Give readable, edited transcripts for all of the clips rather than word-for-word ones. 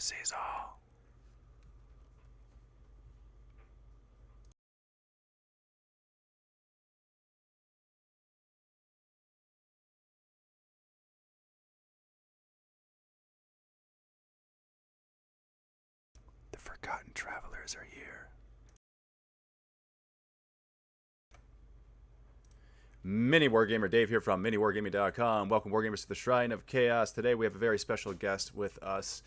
sees all. The forgotten travelers are here. Mini Wargamer Dave here from miniwargaming.com. Welcome, Wargamers, to the Shrine of Chaos. Today we have a very special guest with us.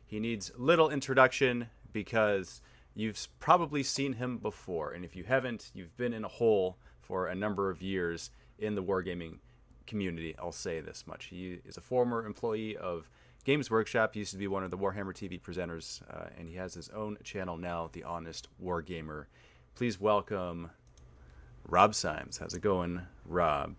He needs little introduction because you've probably seen him before, and if you haven't, you've been in a hole for a number of years in the wargaming community. I'll say this much. He is a former employee of Games Workshop. He used to be one of the Warhammer TV presenters, and he has his own channel now, the Honest Wargamer. Please welcome Rob Symes. How's it going, Rob?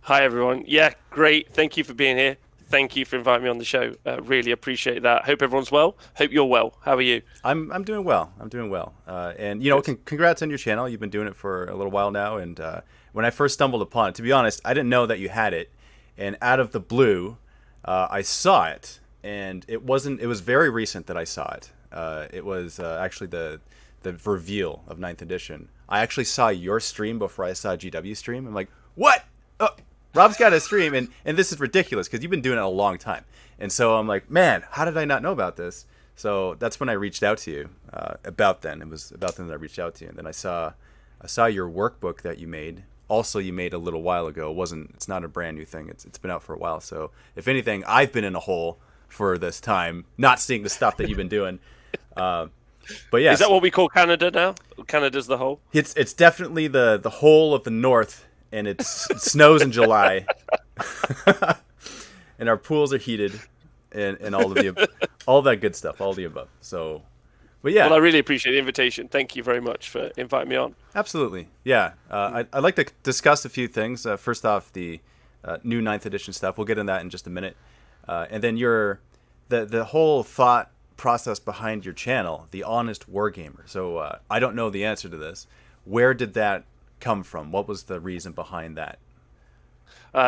Hi, everyone. Yeah, great. Thank you for being here. Thank you for inviting me on the show. Really appreciate that. Hope everyone's well. Hope you're well. How are you? I'm doing well. I'm doing well. And, you know, congrats on your channel. You've been doing it for a little while now. And when I first stumbled upon it, to be honest, I didn't know that you had it. And out of the blue, I saw it. And it was very recent that I saw it. It was actually the reveal of 9th edition. I actually saw your stream before I saw GW stream. I'm like, what? Oh, Rob's got a stream, and this is ridiculous because you've been doing it a long time. And so I'm like, man, how did I not know about this? So that's when I reached out to you. About then, it was about then that I reached out to you, and then I saw your workbook that you made. Also, you made a little while ago. It's not a brand new thing. It's been out for a while. So if anything, I've been in a hole for this time, not seeing the stuff that you've been doing. But yeah, is that what we call Canada now? Canada's the hole. It's definitely the whole of the north, and it snows in July, and our pools are heated, and all that good stuff, all the above. So, but yeah. Well, I really appreciate the invitation. Thank you very much for inviting me on. Absolutely, yeah. I'd like to discuss a few things. First off, the new 9th edition stuff. We'll get into that in just a minute, and then the whole thought process behind your channel, the Honest Wargamer. So I don't know the answer to this. Where did that come from? What was the reason behind that?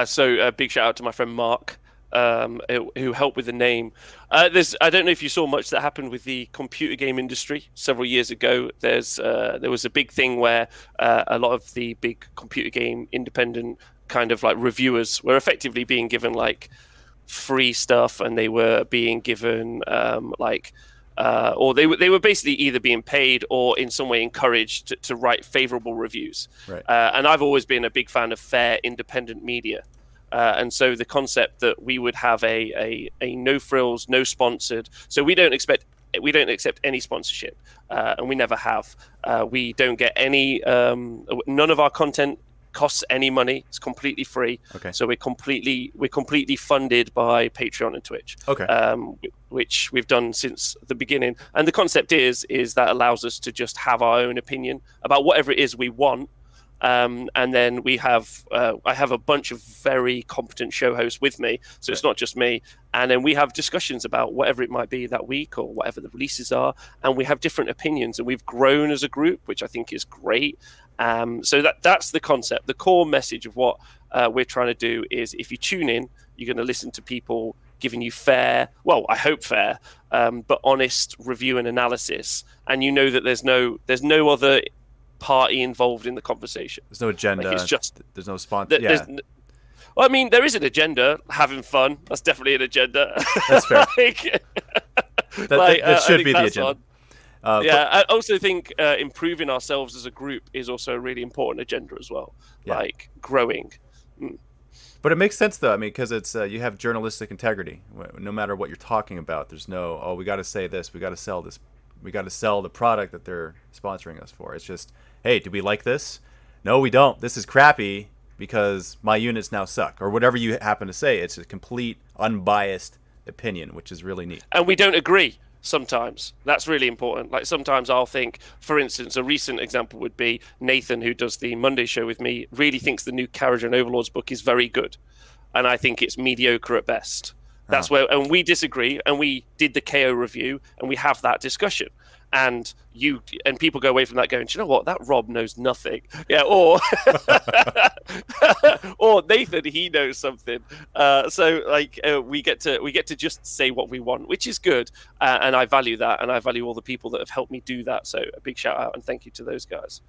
So a big shout out to my friend Mark, who helped with the name. I don't know if you saw much that happened with the computer game industry several years ago. There was a big thing where a lot of the big computer game independent kind of like reviewers were effectively being given like free stuff, and they were being given or they were basically either being paid or in some way encouraged to write favorable reviews. Right. And I've always been a big fan of fair, independent media. And so the concept that we would have a no frills, no sponsored. So we don't accept any sponsorship, and we never have. We don't get any. None of our content costs any money. It's completely free. Okay. So we're completely funded by Patreon and Twitch. Okay. Which we've done since the beginning. And the concept is that allows us to just have our own opinion about whatever it is we want. And then I have a bunch of very competent show hosts with me, so it's not just me. And then we have discussions about whatever it might be that week or whatever the releases are, and we have different opinions, and we've grown as a group, which I think is great. So that's the concept. The core message of what we're trying to do is, if you tune in, you're going to listen to people giving you fair, well, I hope fair, but honest review and analysis, and you know that there's no other party involved in the conversation. There's no agenda. Like, it's just there's no sponsor. Yeah. Well, I mean, there is an agenda. Having fun. That's definitely an agenda. That's fair. That should be the agenda. I also think improving ourselves as a group is also a really important agenda as well. Yeah. Like growing. But it makes sense though. I mean, because it's you have journalistic integrity. No matter what you're talking about, there's no we got to say this, we got to sell this, we got to sell the product that they're sponsoring us for. It's just, hey, do we like this? No, we don't. This is crappy because my units now suck, or whatever you happen to say. It's a complete unbiased opinion, which is really neat. And we don't agree sometimes. That's really important. Like sometimes I'll think, for instance, a recent example would be Nathan, who does the Monday show with me, really thinks the new Carriage and Overlords book is very good. And I think it's mediocre at best. That's where, and we disagree, and we did the KO review, and we have that discussion. And people go away from that going, do you know what? That Rob knows nothing. Yeah, or or Nathan, he knows something. So like we get to just say what we want, which is good, and I value that, and I value all the people that have helped me do that. So a big shout out and thank you to those guys.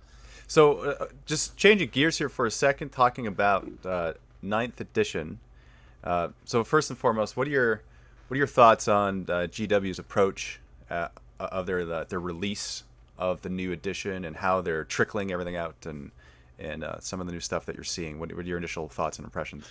So just changing gears here for a second, talking about 9th edition. So first and foremost, what are your thoughts on GW's approach of their release of the new edition and how they're trickling everything out and some of the new stuff that you're seeing? What are your initial thoughts and impressions?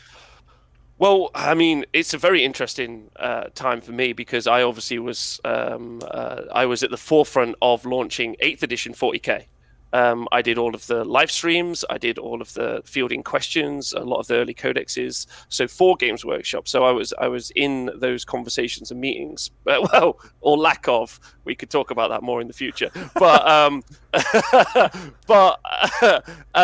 Well, I mean, it's a very interesting time for me because I obviously was I was at the forefront of launching 8th edition 40k. I did all of the live streams. I did all of the fielding questions, a lot of the early codexes. So for Games Workshop, so I was in those conversations and meetings. Well, or lack of. We could talk about that more in the future. But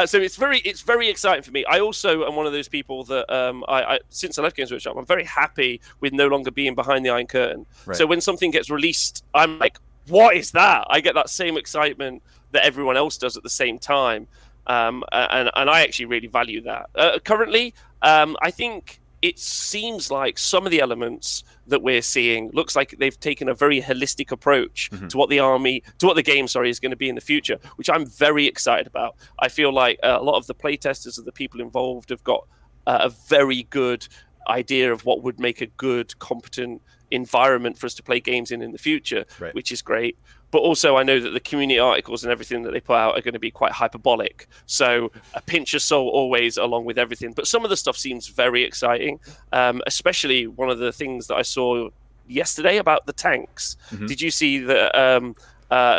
so it's very exciting for me. I also am one of those people that I since I left Games Workshop, I'm very happy with no longer being behind the Iron Curtain. Right. So when something gets released, I'm like, what is that? I get that same excitement that everyone else does at the same time, and I actually really value that. Currently, I think it seems like some of the elements that we're seeing looks like they've taken a very holistic approach to what the game is going to be in the future, which I'm very excited about. I feel like a lot of the playtesters and the people involved have got a very good idea of what would make a good, competent environment for us to play games in the future, right, which is great. But also I know that the community articles and everything that they put out are going to be quite hyperbolic. So a pinch of salt always along with everything. But some of the stuff seems very exciting, especially one of the things that I saw yesterday about the tanks. Did you see that?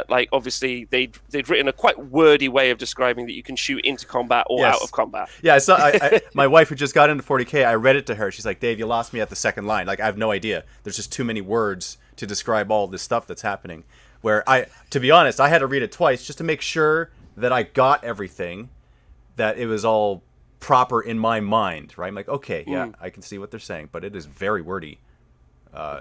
Like obviously they'd written a quite wordy way of describing that you can shoot into combat or out of combat. Yeah, I saw. My wife who just got into 40k, I read it to her. She's like, "Dave, you lost me at the second line. Like I have no idea. There's just too many words to describe all this stuff that's happening." Where to be honest, I had to read it twice just to make sure that I got everything, that it was all proper in my mind. Right? I'm like, okay, yeah, I can see what they're saying, but it is very wordy.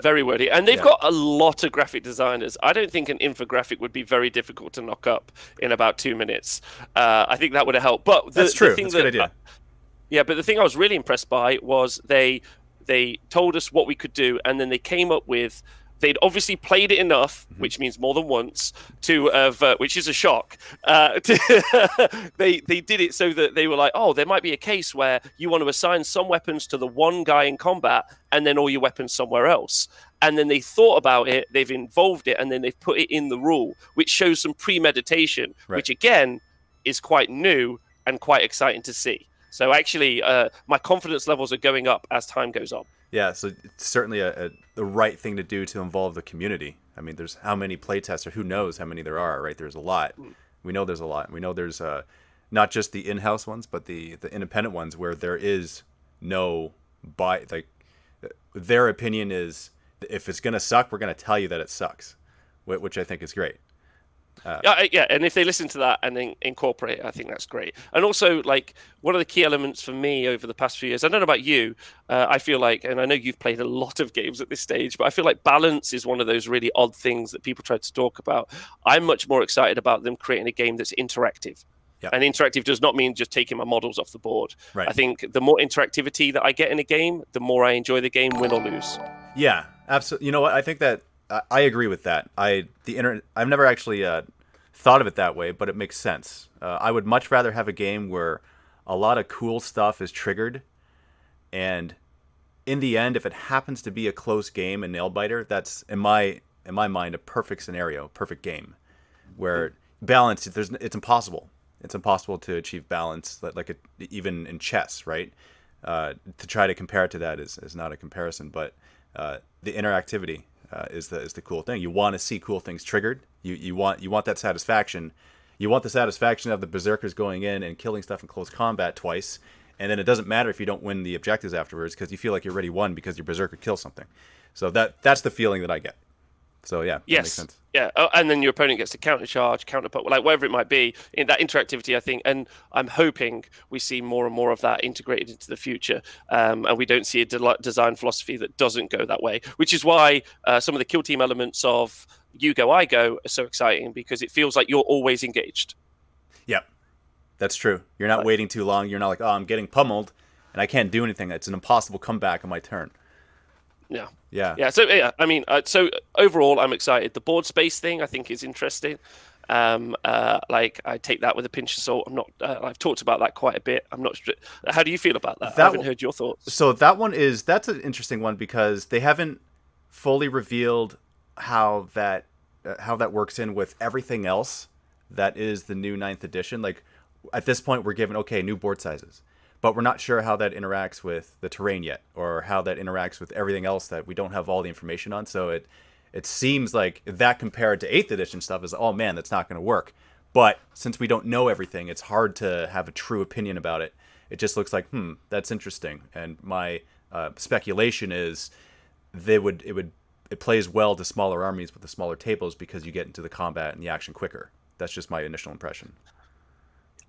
Very wordy, and they've got a lot of graphic designers. I don't think an infographic would be very difficult to knock up in about 2 minutes. I think that would have helped. But that's true. That's a good idea. Yeah, but the thing I was really impressed by was they told us what we could do, and then they came up with. They'd obviously played it enough, which means more than once, to have, which is a shock. They did it so that they were like, oh, there might be a case where you want to assign some weapons to the one guy in combat and then all your weapons somewhere else. And then they thought about it, they've involved it, and then they've put it in the rule, which shows some premeditation, right, which again is quite new and quite exciting to see. So actually, my confidence levels are going up as time goes on. Yeah, so it's certainly the right thing to do to involve the community. I mean, there's how many playtesters? Who knows how many there are, right? There's a lot. We know there's a lot. We know there's not just the in-house ones, but the independent ones where there is no like their opinion is if it's gonna suck, we're gonna tell you that it sucks, which I think is great. Yeah, and if they listen to that and then incorporate it, I think that's great. And also, like, one of the key elements for me over the past few years, I don't know about you, I feel like, and I know you've played a lot of games at this stage, but I feel like balance is one of those really odd things that people try to talk about. I'm much more excited about them creating a game that's interactive. Yep. And interactive does not mean just taking my models off the board. Right. I think the more interactivity that I get in a game, the more I enjoy the game, win or lose. Yeah, absolutely. You know what? I think that I agree with that. I've never actually thought of it that way, but it makes sense. I would much rather have a game where a lot of cool stuff is triggered, and in the end, if it happens to be a close game, a nail biter, that's in my mind a perfect scenario, perfect game, where balance it's impossible. It's impossible to achieve balance, even in chess, right? To try to compare it to that is not a comparison, but the interactivity is the cool thing. You want to see cool things triggered. You want that satisfaction. You want the satisfaction of the berserkers going in and killing stuff in close combat twice, and then it doesn't matter if you don't win the objectives afterwards because you feel like you already won because your berserker kills something. So that's the feeling that I get. So yeah, that makes Yes. sense. Yeah. Oh, and then your opponent gets to countercharge, counterput, like whatever it might be. In that interactivity, I think, and I'm hoping we see more and more of that integrated into the future, and we don't see a design philosophy that doesn't go that way. Which is why some of the kill team elements of You Go, I Go are so exciting, because it feels like you're always engaged. Yep, that's true. You're not waiting too long. You're not like, oh, I'm getting pummeled, and I can't do anything. It's an impossible comeback on my turn. Yeah. Yeah. Yeah. So yeah, I mean, so overall, I'm excited. The board space thing I think is interesting. Like I take that with a pinch of salt. I'm not. I've talked about that quite a bit. I'm not. How do you feel about that? I haven't heard your thoughts. So that's an interesting one because they haven't fully revealed how that works in with everything else that is the new ninth edition. Like at this point, we're given new board sizes, but we're not sure how that interacts with the terrain yet, or how that interacts with everything else that we don't have all the information on. So it seems like that compared to 8th edition stuff is, oh man, that's not going to work. But since we don't know everything, it's hard to have a true opinion about it. It just looks like, that's interesting. And my speculation is it plays well to smaller armies with the smaller tables because you get into the combat and the action quicker. That's just my initial impression.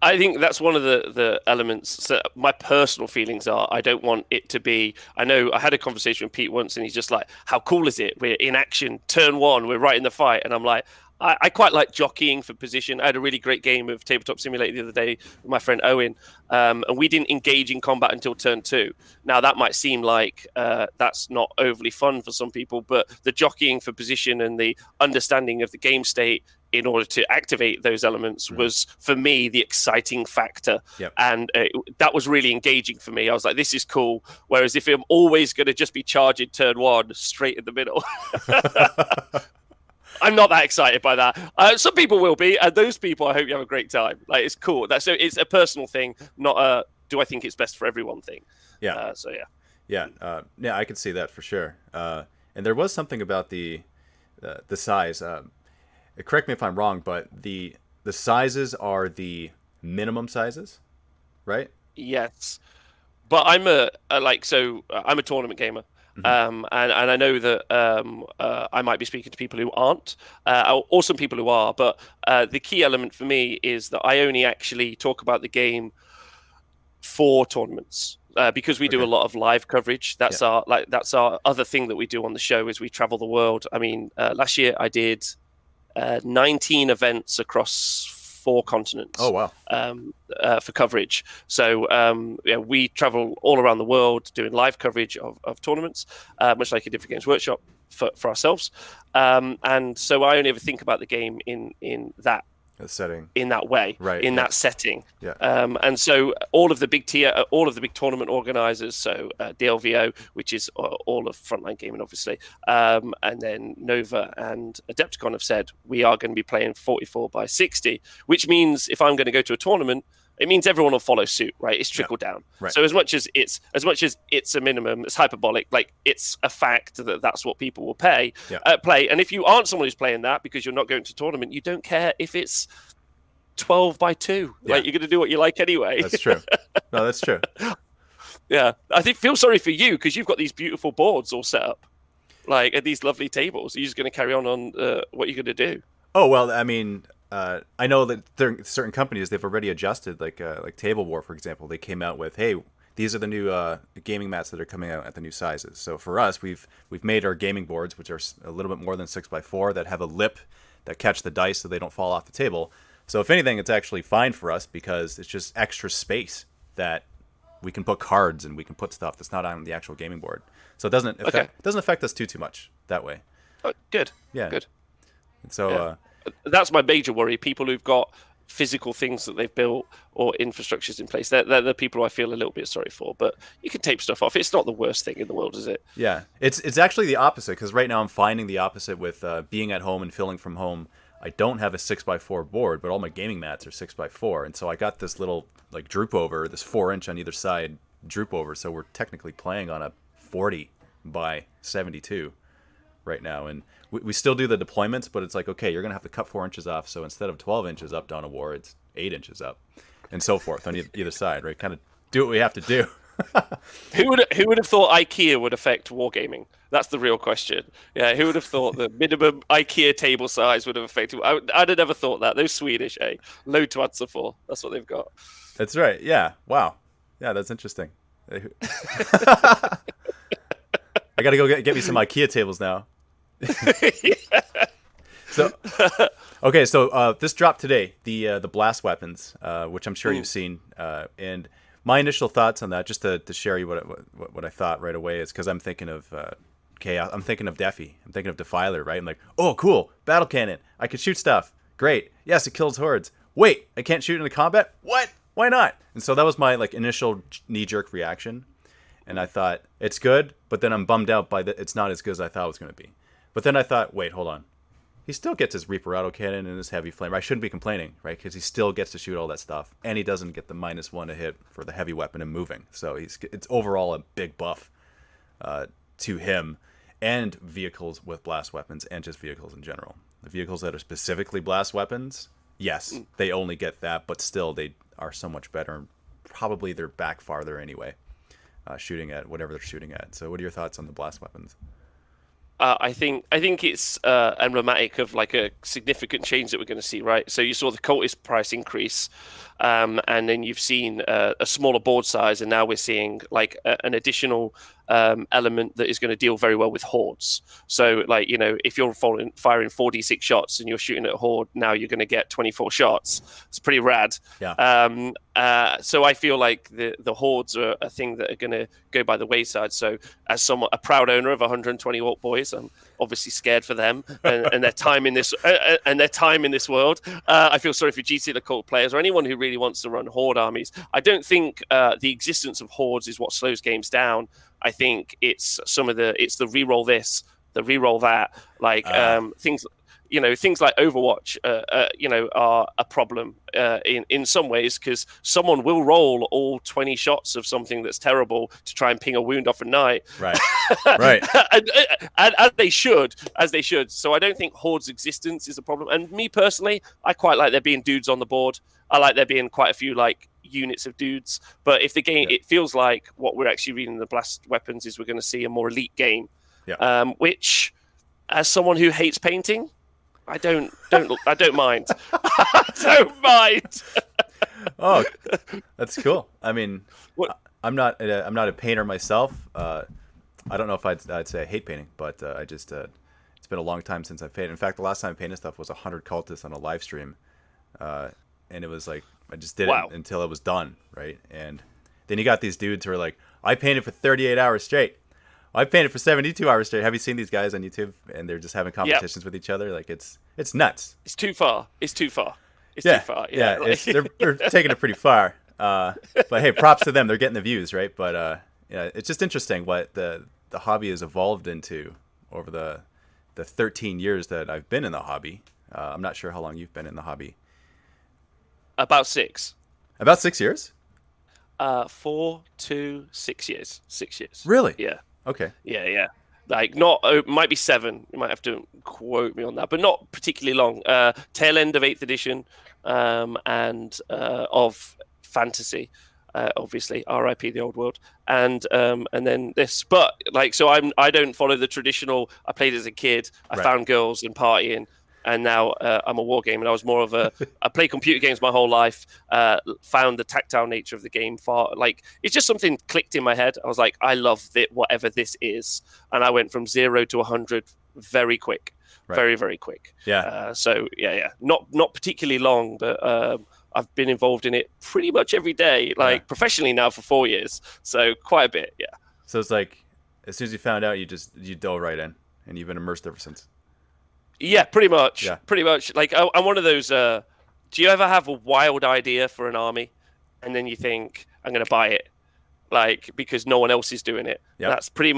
I think that's one of the elements. So my personal feelings are I don't want it to be. I know I had a conversation with Pete once, and he's just like, "How cool is it? We're in action, turn one, we're right in the fight." And I'm like, I quite like jockeying for position. I had a really great game of Tabletop Simulator the other day with my friend Owen, and we didn't engage in combat until turn 2. Now that might seem like that's not overly fun for some people, but the jockeying for position and the understanding of the game state in order to activate those elements was, for me, the exciting factor. Yep. And that was really engaging for me. I was like, this is cool. Whereas if I'm always going to just be charging turn 1 straight in the middle, I'm not that excited by that. Some people will be, and those people, I hope you have a great time. Like, it's cool. So it's a personal thing, not a do I think it's best for everyone thing. Yeah. Yeah, I could see that for sure. And there was something about the size. Correct me if I'm wrong, but the sizes are the minimum sizes, right? Yes, but I'm I'm a tournament gamer. And I know that I might be speaking to people who aren't, or some people who are. But the key element for me is that I only actually talk about the game for tournaments. Because we do a lot of live coverage. That's our other thing that we do on the show is we travel the world. I mean, last year I did 19 events across 4 continents. Oh wow! For coverage. So we travel all around the world doing live coverage of tournaments, much like I did for Games Workshop for ourselves. And so I only ever think about the game in that setting, in that way, right? That setting. Yeah. And so all of the big tournament organizers, so DLVO, which is all of Frontline Gaming, obviously, and then Nova and Adepticon have said we are going to be playing 44 by 60, which means if I'm going to go to a tournament, it means everyone will follow suit, right? It's trickle down. Right. So as much as it's a minimum, it's hyperbolic. Like it's a fact that that's what people will play. And if you aren't someone who's playing that because you're not going to tournament, you don't care if it's 12 by 2. Like you're going to do what you like anyway. That's true. No, that's true. Yeah, I feel sorry for you because you've got these beautiful boards all set up, like at these lovely tables. You're just going to carry on what you're going to do. Oh well, I mean. I know that certain companies, they've already adjusted, like Table War, for example. They came out with, hey, these are the new gaming mats that are coming out at the new sizes. So for us, we've made our gaming boards, which are a little bit more than 6x4, that have a lip that catch the dice so they don't fall off the table. So if anything, it's actually fine for us because it's just extra space that we can put cards and we can put stuff that's not on the actual gaming board. So it doesn't affect us too much that way. Oh, good. Yeah. Good. And so. That's my major worry. People who've got physical things that they've built or infrastructures in place, they're the people I feel a little bit sorry for. But you can tape stuff off. It's not the worst thing in the world, is it? Yeah, it's actually the opposite, because right now I'm finding the opposite with being at home and filling from home. I don't have a 6x4 board, but all my gaming mats are 6x4, and so I got this little like droop over, this 4-inch on either side droop over. So we're technically playing on a 40 by 72 right now, and we still do the deployments, but it's like, okay, you're gonna have to cut 4 inches off, so instead of 12 inches up Dawn of War, it's 8 inches up, and so forth on either side, right? Kind of do what we have to do. Who would have thought IKEA would affect wargaming? That's the real question. Yeah, who would have thought the minimum IKEA table size would have affected? I'd have never thought that. Those Swedish, load to answer for. That's what they've got. That's right. Yeah. Wow. Yeah, that's interesting. I gotta go get me some IKEA tables now. So, okay, so this dropped today, the blast weapons, which I'm sure you've seen, and my initial thoughts on that, just to share you what I thought right away, is because I'm thinking of chaos. I'm thinking of Deafy. I'm thinking of Defiler, right? I'm like, oh, cool, battle cannon. I can shoot stuff. Great. Yes, it kills hordes. Wait, I can't shoot into combat. What? Why not? And so that was my initial knee-jerk reaction, and I thought it's good, but then I'm bummed out by that it's not as good as I thought it was going to be. But then I thought, wait, hold on. He still gets his Reaper autocannon and his heavy flame. I shouldn't be complaining, right? Because he still gets to shoot all that stuff, and he doesn't get the -1 to hit for the heavy weapon and moving. So it's overall a big buff to him, and vehicles with blast weapons, and just vehicles in general. The vehicles that are specifically blast weapons, yes, they only get that, but still they are so much better, and probably they're back farther anyway, shooting at whatever they're shooting at. So what are your thoughts on the blast weapons? I think it's emblematic of a significant change that we're going to see, right? So you saw the cultist price increase, and then you've seen a smaller board size, and now we're seeing an additional element that is going to deal very well with hordes. So if you're firing 4d6 shots and you're shooting at a horde, now you're going to get 24 shots. It's pretty rad. Yeah. So I feel like the hordes are a thing that are going to go by the wayside. So as a proud owner of 120 Orc boys, I'm obviously scared for them and their time in this world. I feel sorry for GC and occult players or anyone who really wants to run horde armies. I don't think the existence of hordes is what slows games down. I think it's the reroll this, the reroll that, things. Things like Overwatch, are a problem in some ways, because someone will roll all 20 shots of something that's terrible to try and ping a wound off a knight. Right, right. and as they should. So I don't think Horde's existence is a problem. And me personally, I quite like there being dudes on the board. I like there being quite a few units of dudes. But if the game, it feels like what we're actually reading in the blast weapons is we're going to see a more elite game. Yeah. Which, as someone who hates painting, I don't mind. I don't mind. Oh, that's cool. I mean, I'm not a painter myself. I don't know if I'd say I hate painting, but I just it's been a long time since I've painted. In fact, the last time I painted stuff was 100 cultists on a live stream, and it was I just did it until it was done, right? And then you got these dudes who are like, I painted for 38 hours straight. I painted for 72 hours straight. Have you seen these guys on YouTube? And they're just having competitions with each other. It's nuts. It's too far. Too far. Yeah. They're taking it pretty far. But hey, props to them. They're getting the views, right? But it's just interesting what the hobby has evolved into over the 13 years that I've been in the hobby. I'm not sure how long you've been in the hobby. About 6. About 6 years? 4 to 6 years. 6 years. Really? Yeah. Okay. Yeah. It might be 7. You might have to quote me on that, but not particularly long. Tail end of 8th edition, and of fantasy, obviously. R.I.P. the old world, and then this. But so I don't follow the traditional. I played as a kid. I found girls and partying. And now I'm a wargamer, and I was more of I played computer games my whole life, found the tactile nature of the game it's just something clicked in my head. I was like, I love it, whatever this is. And I went from 0 to 100 very quick, very, very quick. Yeah. Not particularly long, but I've been involved in it pretty much every day, professionally now for 4 years. So quite a bit, yeah. So it's as soon as you found out, you dove right in, and you've been immersed ever since. Yeah, pretty much. Yeah. Pretty much. I'm one of those. Do you ever have a wild idea for an army, and then you think, I'm going to buy it, because no one else is doing it? Yep. That's pretty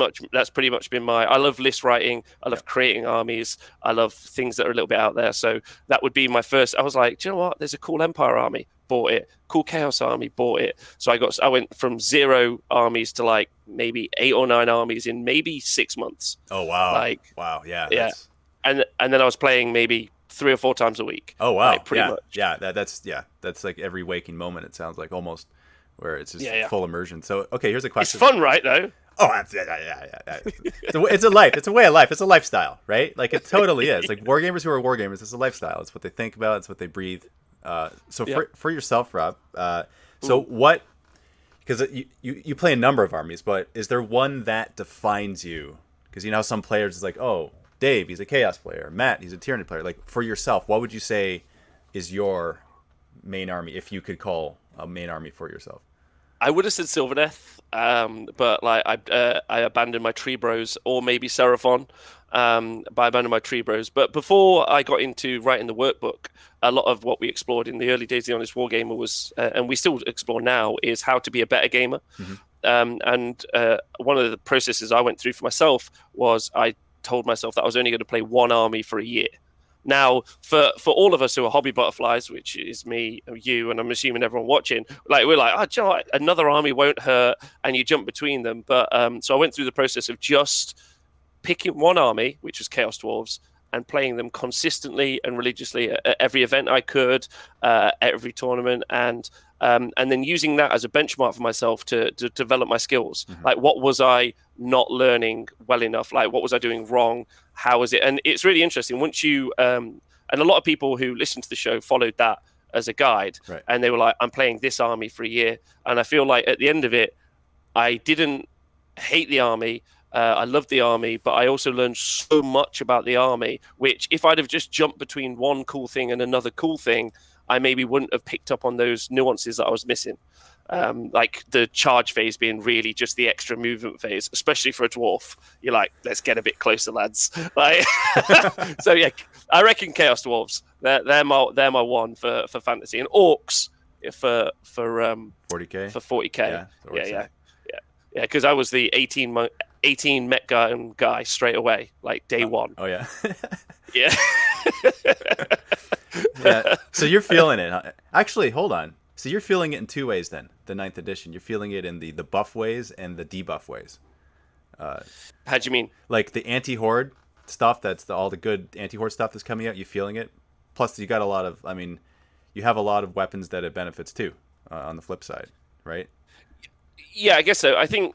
much been my. I love list writing. I love creating armies. I love things that are a little bit out there. So that would be my first. I was like, do you know what? There's a cool Empire army. Bought it. Cool Chaos army. Bought it. So I went from 0 armies to maybe 8 or 9 armies in maybe 6 months. Oh wow! Wow! Yeah. And then I was playing maybe 3 or 4 times a week. Oh wow! Pretty much. Yeah, that's every waking moment. It sounds like almost. where it's just Yeah. full immersion. So okay, here's a It's question. fun, right? Though. Oh, yeah. It's a life. It's a way of life. It's a lifestyle, right? Like it totally is. Like wargamers who are wargamers, it's a lifestyle. It's what they think about. It's what they breathe. So for yourself, Rob. So what? Because you play a number of armies, but is there one that defines you? Because you know how some players is like, oh, Dave, he's a chaos player. Matt, he's a tyranny player. Like for yourself, what would you say is your main army, if you could call a main army for yourself? I would have said Sylvaneth, but like I abandoned my Tree Bros, or maybe Seraphon, but I abandoned my Tree Bros. But before I got into writing the workbook, a lot of what we explored in the early days of the Honest Wargamer was, and we still explore now, is how to be a better gamer. And one of the processes I went through for myself was I told myself that I was only going to play one army for a year. Now, for all of us who are hobby butterflies, which is me, you, and I'm assuming everyone watching, like we're like, oh, do you know what? Another army won't hurt, and you jump between them. But so I went through the process of just picking one army, which was Chaos Dwarves, and playing them consistently and religiously at every event I could, at every tournament, and then using that as a benchmark for myself to develop my skills. Like, what was I not learning well enough? Like, what was I doing wrong? How was it? And it's really interesting. Once you, and a lot of people who listen to the show followed that as a guide, right. And they were like, I'm playing this army for a year. And I feel like at the end of it, I didn't hate the army. I loved the army, but I also learned so much about the army, which if I'd have just jumped between one cool thing and another cool thing, I maybe wouldn't have picked up on those nuances that I was missing. Like the charge phase being really just the extra movement phase, especially for a dwarf. You're like, let's get a bit closer, lads. Like, so yeah, I reckon Chaos Dwarves. They're my one for fantasy, and Orcs for 40k. For 40k. Yeah. Because I was the 18 Met guy straight away, like day one. Oh yeah. Yeah. Yeah. So you're feeling it, huh? Actually, hold on. So you're feeling it in two ways then, the 9th edition. You're feeling it in the buff ways and the debuff ways. How do you mean? Like the anti-horde stuff, that's all the good anti-horde stuff that's coming out, you feeling it? Plus you got a lot of, you have a lot of weapons that it benefits too, on the flip side, right? Yeah, I guess so. I think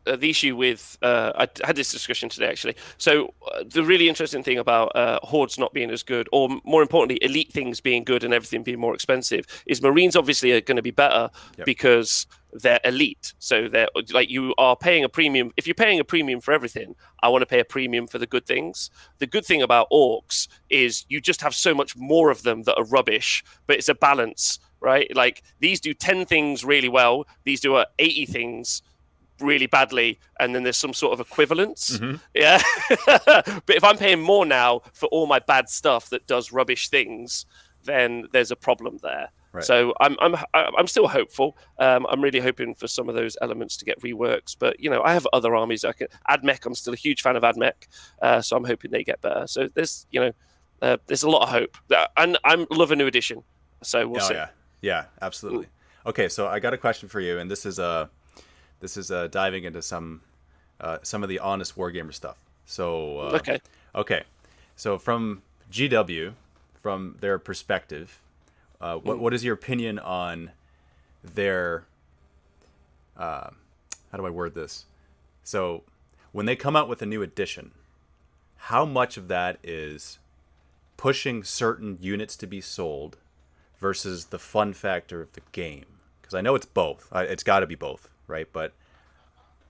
the issue with I had this discussion today actually. So the really interesting thing about hordes not being as good, or more importantly, elite things being good and everything being more expensive, is Marines obviously are going to be better because they're elite. So they're like, you are paying a premium. If you're paying a premium for everything, I want to pay a premium for the good things. The good thing about orcs is you just have so much more of them that are rubbish, but it's a balance, right? Like these do 10 things really well. These do 80 things really badly, and then there's some sort of equivalence. Yeah. But if I'm paying more now for all my bad stuff that does rubbish things, then there's a problem there. Right. So I'm still hopeful. I'm really hoping for some of those elements to get reworked. But I have other armies. Admech, I'm still a huge fan of Admech, so I'm hoping they get better. So there's there's a lot of hope, and I'm love a new edition. So we'll see. Yeah, absolutely. Okay, so I got a question for you, and this is diving into some of the Honest Wargamer stuff. So okay. So from GW, from their perspective, what is your opinion on their? How do I word this? So when they come out with a new edition, how much of that is pushing certain units to be sold versus the fun factor of the game? Because I know it's both. It's got to be both. Right, but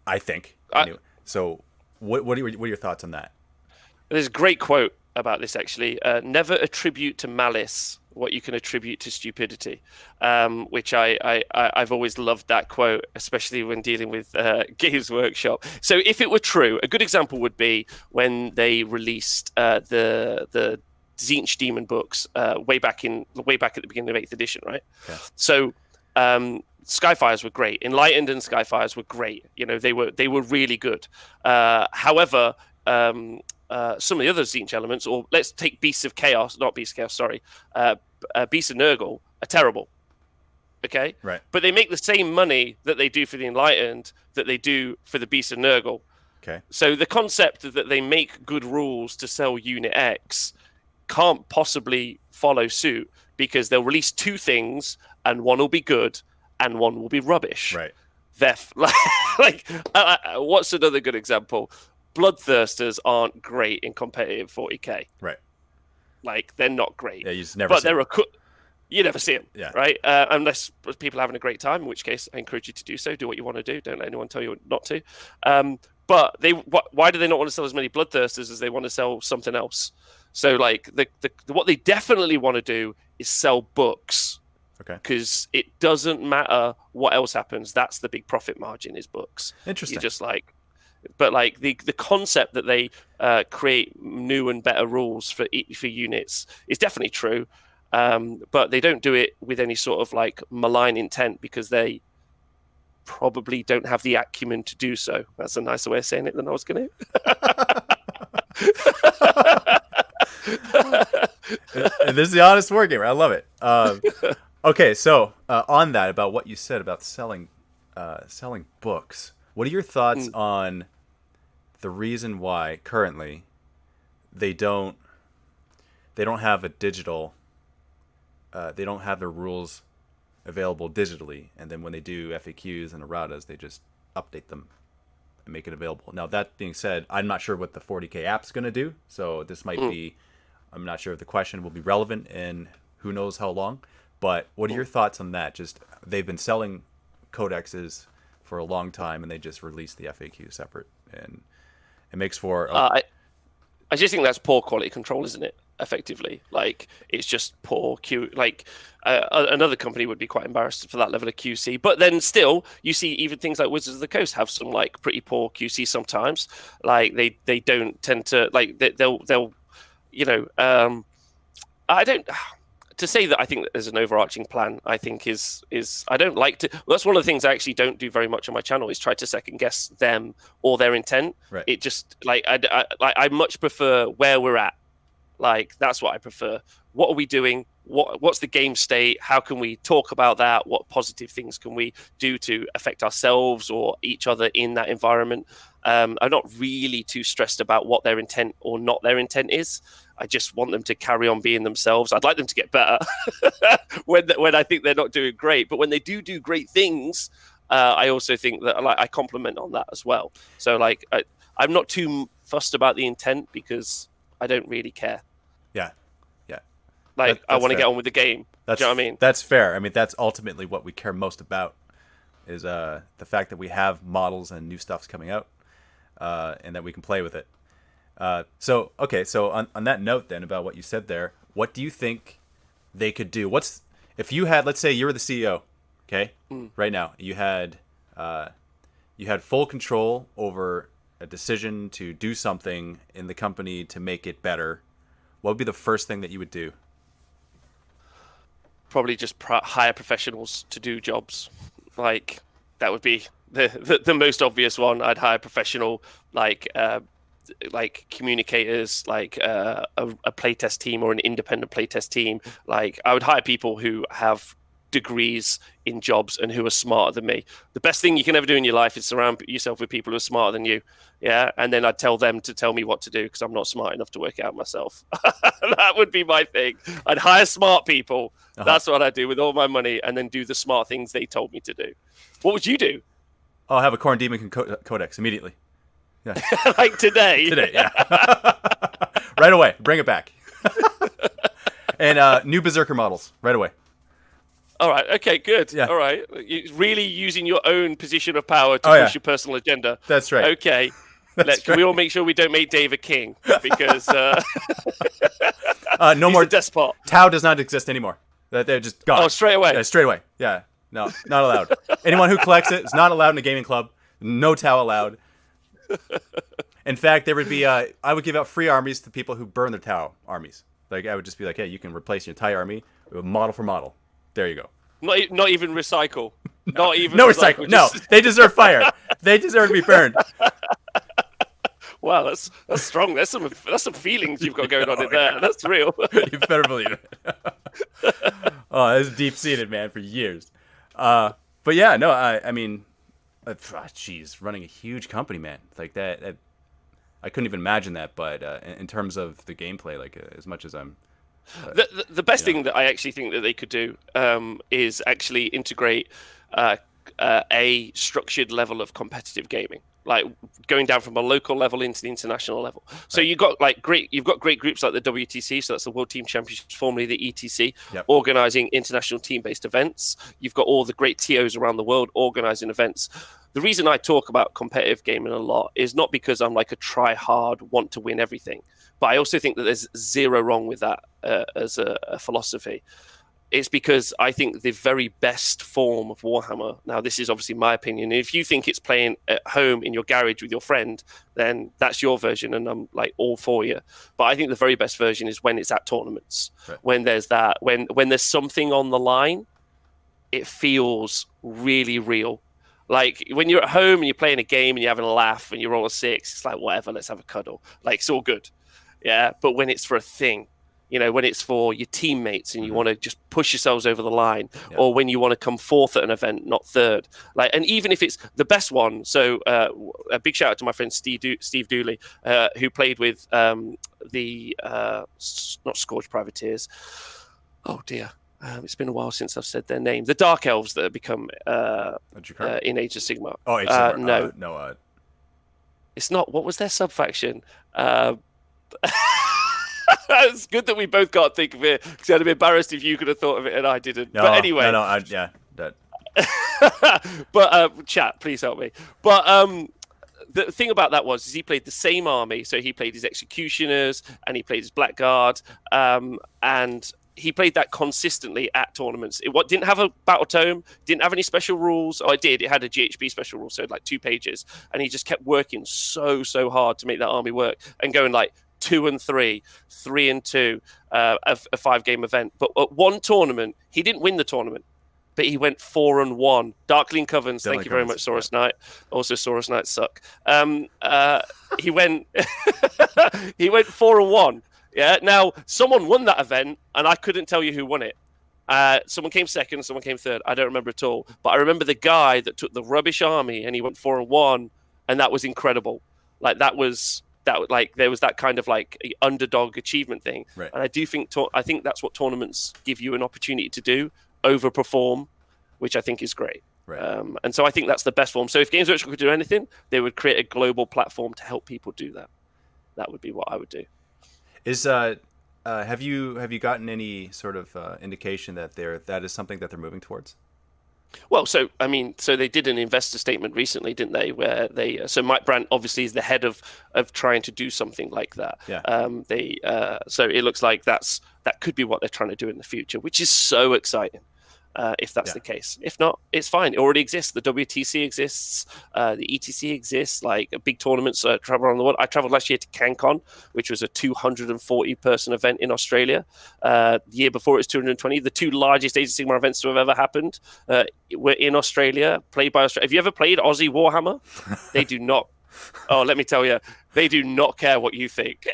I think anyway. So, what are your thoughts on that? There's a great quote about this actually. Never attribute to malice what you can attribute to stupidity, which I've always loved that quote, especially when dealing with Games Workshop. So, if it were true, a good example would be when they released the Tzeentch Demon books way back at the beginning of 8th edition, right? Yeah. So. Skyfires were great. Enlightened and Skyfires were great. They were really good. However, some of the other Tzeentch elements, or let's take Beasts of Chaos, Beasts of Nurgle, are terrible. Okay? Right. But they make the same money that they do for the Enlightened that they do for the Beasts of Nurgle. Okay. So the concept that they make good rules to sell Unit X can't possibly follow suit, because they'll release two things and one will be good and one will be rubbish. Right. What's another good example? Bloodthirsters aren't great in competitive 40k. Right. Like, they're not great. Yeah, you just never. But you never see them. Yeah. Right. Unless people are having a great time, in which case I encourage you to do so. Do what you want to do. Don't let anyone tell you not to. But why do they not want to sell as many Bloodthirsters as they want to sell something else? So like what they definitely want to do is sell books. Okay. Because it doesn't matter what else happens. That's the big profit margin is books. Interesting. You're just like, but like the concept that they create new and better rules for units is definitely true. But they don't do it with any sort of like malign intent because they probably don't have the acumen to do so. That's a nicer way of saying it than I was going to. And this is the Honest Wargamer. I love it. Okay, so on that, about what you said about selling books, what are your thoughts on the reason why currently they don't have a digital, they don't have their rules available digitally, and then when they do FAQs and erratas, they just update them and make it available. Now, that being said, I'm not sure what the 40k app's going to do, so this might be, I'm not sure if the question will be relevant in who knows how long. But what are your thoughts on that? Just, they've been selling codexes for a long time, and they just released the FAQ separate, and it makes for. I just think that's poor quality control, isn't it? Effectively, like it's just poor Q. Like another company would be quite embarrassed for that level of QC. But then still, you see even things like Wizards of the Coast have some like pretty poor QC sometimes. Like they don't tend to like they'll I don't. To say that I think that there's an overarching plan, I think is I don't like to. Well, that's one of the things I actually don't do very much on my channel is try to second guess them or their intent. Right. It just like I much prefer where we're at. Like that's what I prefer. What are we doing? What's the game state? How can we talk about that? What positive things can we do to affect ourselves or each other in that environment? I'm not really too stressed about what their intent or not their intent is. I just want them to carry on being themselves. I'd like them to get better when I think they're not doing great. But when they do great things, I also think that I compliment on that as well. So like I'm not too fussed about the intent because I don't really care. Yeah. Like I want to fair. get on with the game. Do you know what I mean? That's fair. I mean, that's ultimately what we care most about is the fact that we have models and new stuff's coming out and that we can play with it. So on that note then about what you said there, what do you think they could do? If you had, let's say you were the CEO, okay, right now, you had full control over a decision to do something in the company to make it better, what would be the first thing that you would do? Probably just hire professionals to do jobs. Like that would be the most obvious one. I'd hire professional like communicators, like a playtest team or an independent playtest team. Like I would hire people who have degrees in jobs and who are smarter than me. The best thing you can ever do in your life is surround yourself with people who are smarter than you. Yeah. And then I'd tell them to tell me what to do because I'm not smart enough to work it out myself. That would be my thing. I'd hire smart people. That's what I'd do with all my money and then do the smart things they told me to do. What would you do? I'll have a Corn Demon Codex immediately. Yeah. Like today? Today, yeah. Right away. Bring it back. And new Berserker models right away. All right. Okay, good. Yeah. All right. You're really using your own position of power to push your personal agenda. That's right. Okay. Can we all make sure we don't make Dave a king? Because no more. He's a despot. Tau does not exist anymore. They're just gone. Oh, straight away? Yeah, straight away. Yeah. No, not allowed. Anyone who collects it is not allowed in a gaming club. No Tau allowed. In fact, there would be I would give out free armies to people who burn their Tau armies. Like I would just be like, hey, you can replace your entire army with model for model. There you go. Not even recycle. Not even no recycle. No, they deserve fire. They deserve to be burned. Wow, that's strong. That's some feelings you've got going on in there. That's real. You better believe it. Oh, it's deep seated, man, for years. But yeah, no, I mean, geez, running a huge company, man, like that I couldn't even imagine that. But in terms of the gameplay, like as much as I'm The best thing that I actually think that they could do is actually integrate a structured level of competitive gaming, like going down from a local level into the international level. So you've got great groups like the WTC, so that's the World Team Championships, formerly the ETC, organizing international team-based events. You've got all the great TOs around the world organizing events. The reason I talk about competitive gaming a lot is not because I'm like a try-hard, want to win everything, but I also think that there's zero wrong with that as a philosophy. It's because I think the very best form of Warhammer, now this is obviously my opinion, if you think it's playing at home in your garage with your friend, then that's your version and I'm like all for you. But I think the very best version is when it's at tournaments, when there's that, when there's something on the line, it feels really real. Like when you're at home and you're playing a game and you're having a laugh and you roll a 6, it's like, whatever, let's have a cuddle. Like it's all good. Yeah. But when it's for a thing, you know, when it's for your teammates and you want to just push yourselves over the line, or when you want to come fourth at an event, not third. Like, and even if it's the best one, so a big shout out to my friend Steve Dooley, who played with the not Scourge Privateers. Oh dear, it's been a while since I've said their name. The Dark Elves that have become in Age of Sigmar. Oh, Age of Sigmar. No, it's not. What was their sub faction? It's good that we both can't think of it, because I'd be embarrassed if you could have thought of it and I didn't. No, but anyway. But chat, please help me. But the thing about that is he played the same army. So he played his Executioners and he played his Blackguard. And he played that consistently at tournaments. It didn't have a battle tome, didn't have any special rules. Oh, it did. It had a GHB special rule, so like 2 pages. And he just kept working so hard to make that army work and going like 2 and 3, 3 and 2, a 5-game event. But at one tournament, he didn't win the tournament, but he went 4 and 1. Darkling Covens, thank you very much, Saurus Knight. Also, Saurus Knights suck. He went he went 4 and 1. Yeah. Now, someone won that event, and I couldn't tell you who won it. Someone came second, someone came third. I don't remember at all. But I remember the guy that took the rubbish army, and he went 4 and 1, and that was incredible. Like there was that kind of like underdog achievement thing. Right. And I do think I think that's what tournaments give you an opportunity to do, overperform, which I think is great. Right. And so I think that's the best form. So if Games Workshop could do anything, they would create a global platform to help people do that. That would be what I would do. Have you gotten any sort of indication that that is something that they're moving towards? Well, so they did an investor statement recently, didn't they? Where so Mike Brandt obviously is the head of trying to do something like that. Yeah. So it looks like that could be what they're trying to do in the future, which is so exciting. If that's the case. If not, it's fine. It already exists. The WTC exists. The ETC exists. Like big tournaments travel around the world. I traveled last year to CanCon, which was a 240-person event in Australia. The year before it was 220. The 2 largest Age of Sigmar events to have ever happened were in Australia, played by Australia. Have you ever played Aussie Warhammer? They do not. Oh, let me tell you, they do not care what you think.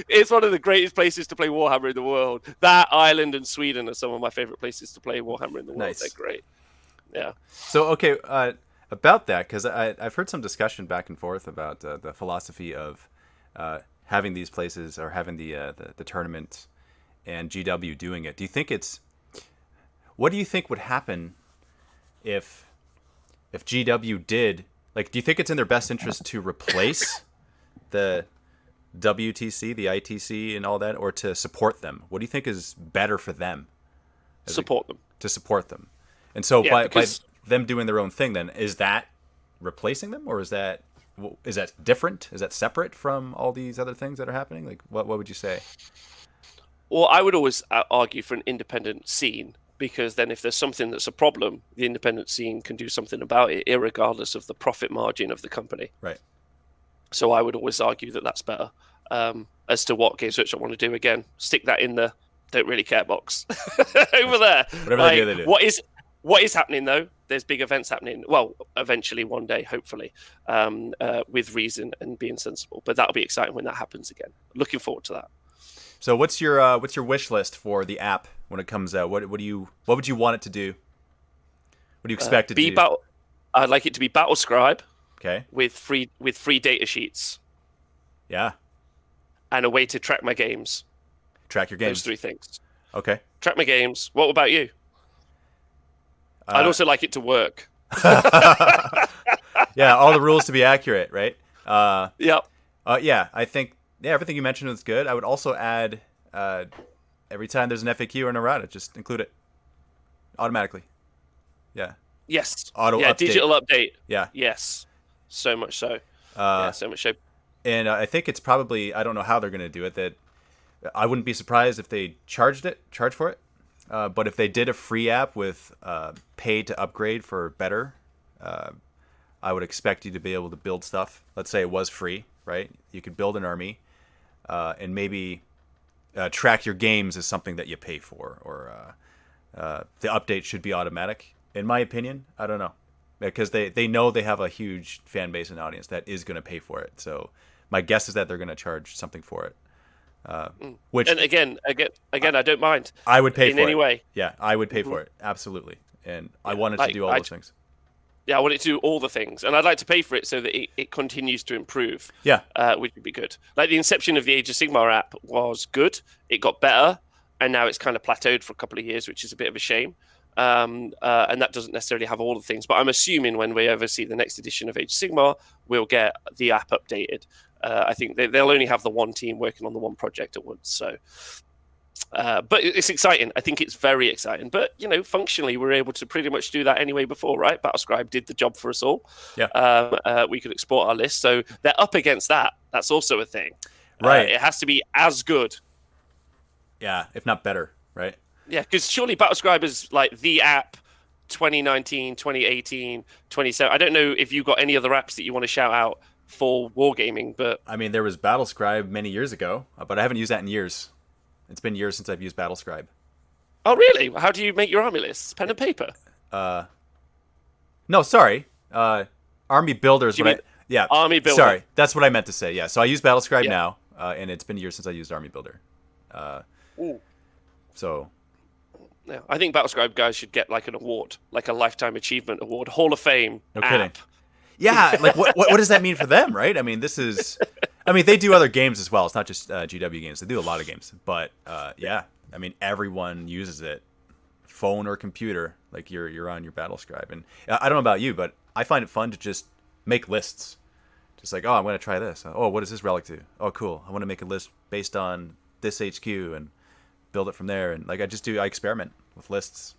It's one of the greatest places to play Warhammer in the world. That, Ireland and Sweden are some of my favorite places to play Warhammer in the world. Nice. They're great. Yeah. So, okay, about that, because I've heard some discussion back and forth about the philosophy of having these places or having the tournament and GW doing it. What do you think would happen if GW did... Like, do you think it's in their best interest to replace the WTC, the ITC, and all that, or to support them? What do you think is better for them? To support them. And so by them doing their own thing, then, is that replacing them, or is that different? Is that separate from all these other things that are happening? Like, what would you say? Well, I would always argue for an independent scene. Because then if there's something that's a problem, the independent scene can do something about it, irregardless of the profit margin of the company. Right. So I would always argue that that's better. As to what Games Workshop want to do, again, stick that in the don't really care box over there. Whatever they do. What is happening, though, there's big events happening. Well, eventually one day, hopefully, with reason and being sensible. But that'll be exciting when that happens again. Looking forward to that. So what's your wish list for the app when it comes out? What would you want it to do? What do you expect it to do? I'd like it to be Battle Scribe. Okay. With free data sheets. Yeah. And a way to track my games. Track your games. Those 3 things. Okay. Track my games. What about you? I'd also like it to work. Yeah, all the rules to be accurate, right? Yep. Yeah, I think everything you mentioned was good. I would also add every time there's an FAQ or an errata, just include it automatically. Yeah. Yes. Auto yeah, update. digital update. Yeah. Yes. So much so. Yeah, so much so. And I think it's probably, I don't know how they're going to do it, that I wouldn't be surprised if they charge for it. But if they did a free app with pay to upgrade for better, I would expect you to be able to build stuff. Let's say it was free, right? You could build an army, and maybe track your games as something that you pay for, or the update should be automatic. In my opinion, I don't know, because they know they have a huge fan base and audience that is going to pay for it. So my guess is that they're going to charge something for it. Which, and again, I don't mind. I would pay in for any it. way. Yeah, I would pay for it, absolutely. And I wanted to do all those things. Yeah, I want it to do all the things, and I'd like to pay for it so that it continues to improve. Yeah, which would be good. Like the inception of the Age of Sigmar app was good. It got better, and now it's kind of plateaued for a couple of years, which is a bit of a shame. And that doesn't necessarily have all the things, but I'm assuming when we ever see the next edition of Age of Sigmar, we'll get the app updated. I think they'll only have the one team working on the one project at once. So, but it's exciting. I think it's very exciting. But functionally, we're able to pretty much do that anyway. Before, right? Battlescribe did the job for us all. Yeah. We could export our list, so they're up against that. That's also a thing. Right. It has to be as good. Yeah, if not better. Right. Yeah, because surely Battlescribe is like the app 2019, 2018, 2017. I don't know if you've got any other apps that you want to shout out for wargaming, but I mean, there was Battlescribe many years ago, but I haven't used that in years. It's been years since I've used Battlescribe. Oh, really? How do you make your army lists? Pen and paper? No, sorry. Army Builder is yeah. Army Builder. Sorry, that's what I meant to say. Yeah, so I use Battlescribe now, and it's been years since I used Army Builder. So. Yeah, I think Battlescribe guys should get like an award, like a lifetime achievement award, Hall of Fame. No app. kidding. Yeah, like what does that mean for them, right? I mean, they do other games as well. It's not just GW games. They do a lot of games, but yeah, I mean, everyone uses it, phone or computer. Like you're on your Battlescribe, and I don't know about you, but I find it fun to just make lists. Just like, oh, I'm going to try this. Oh, what does this relic do? Oh, cool. I want to make a list based on this HQ and build it from there. And like I experiment with lists.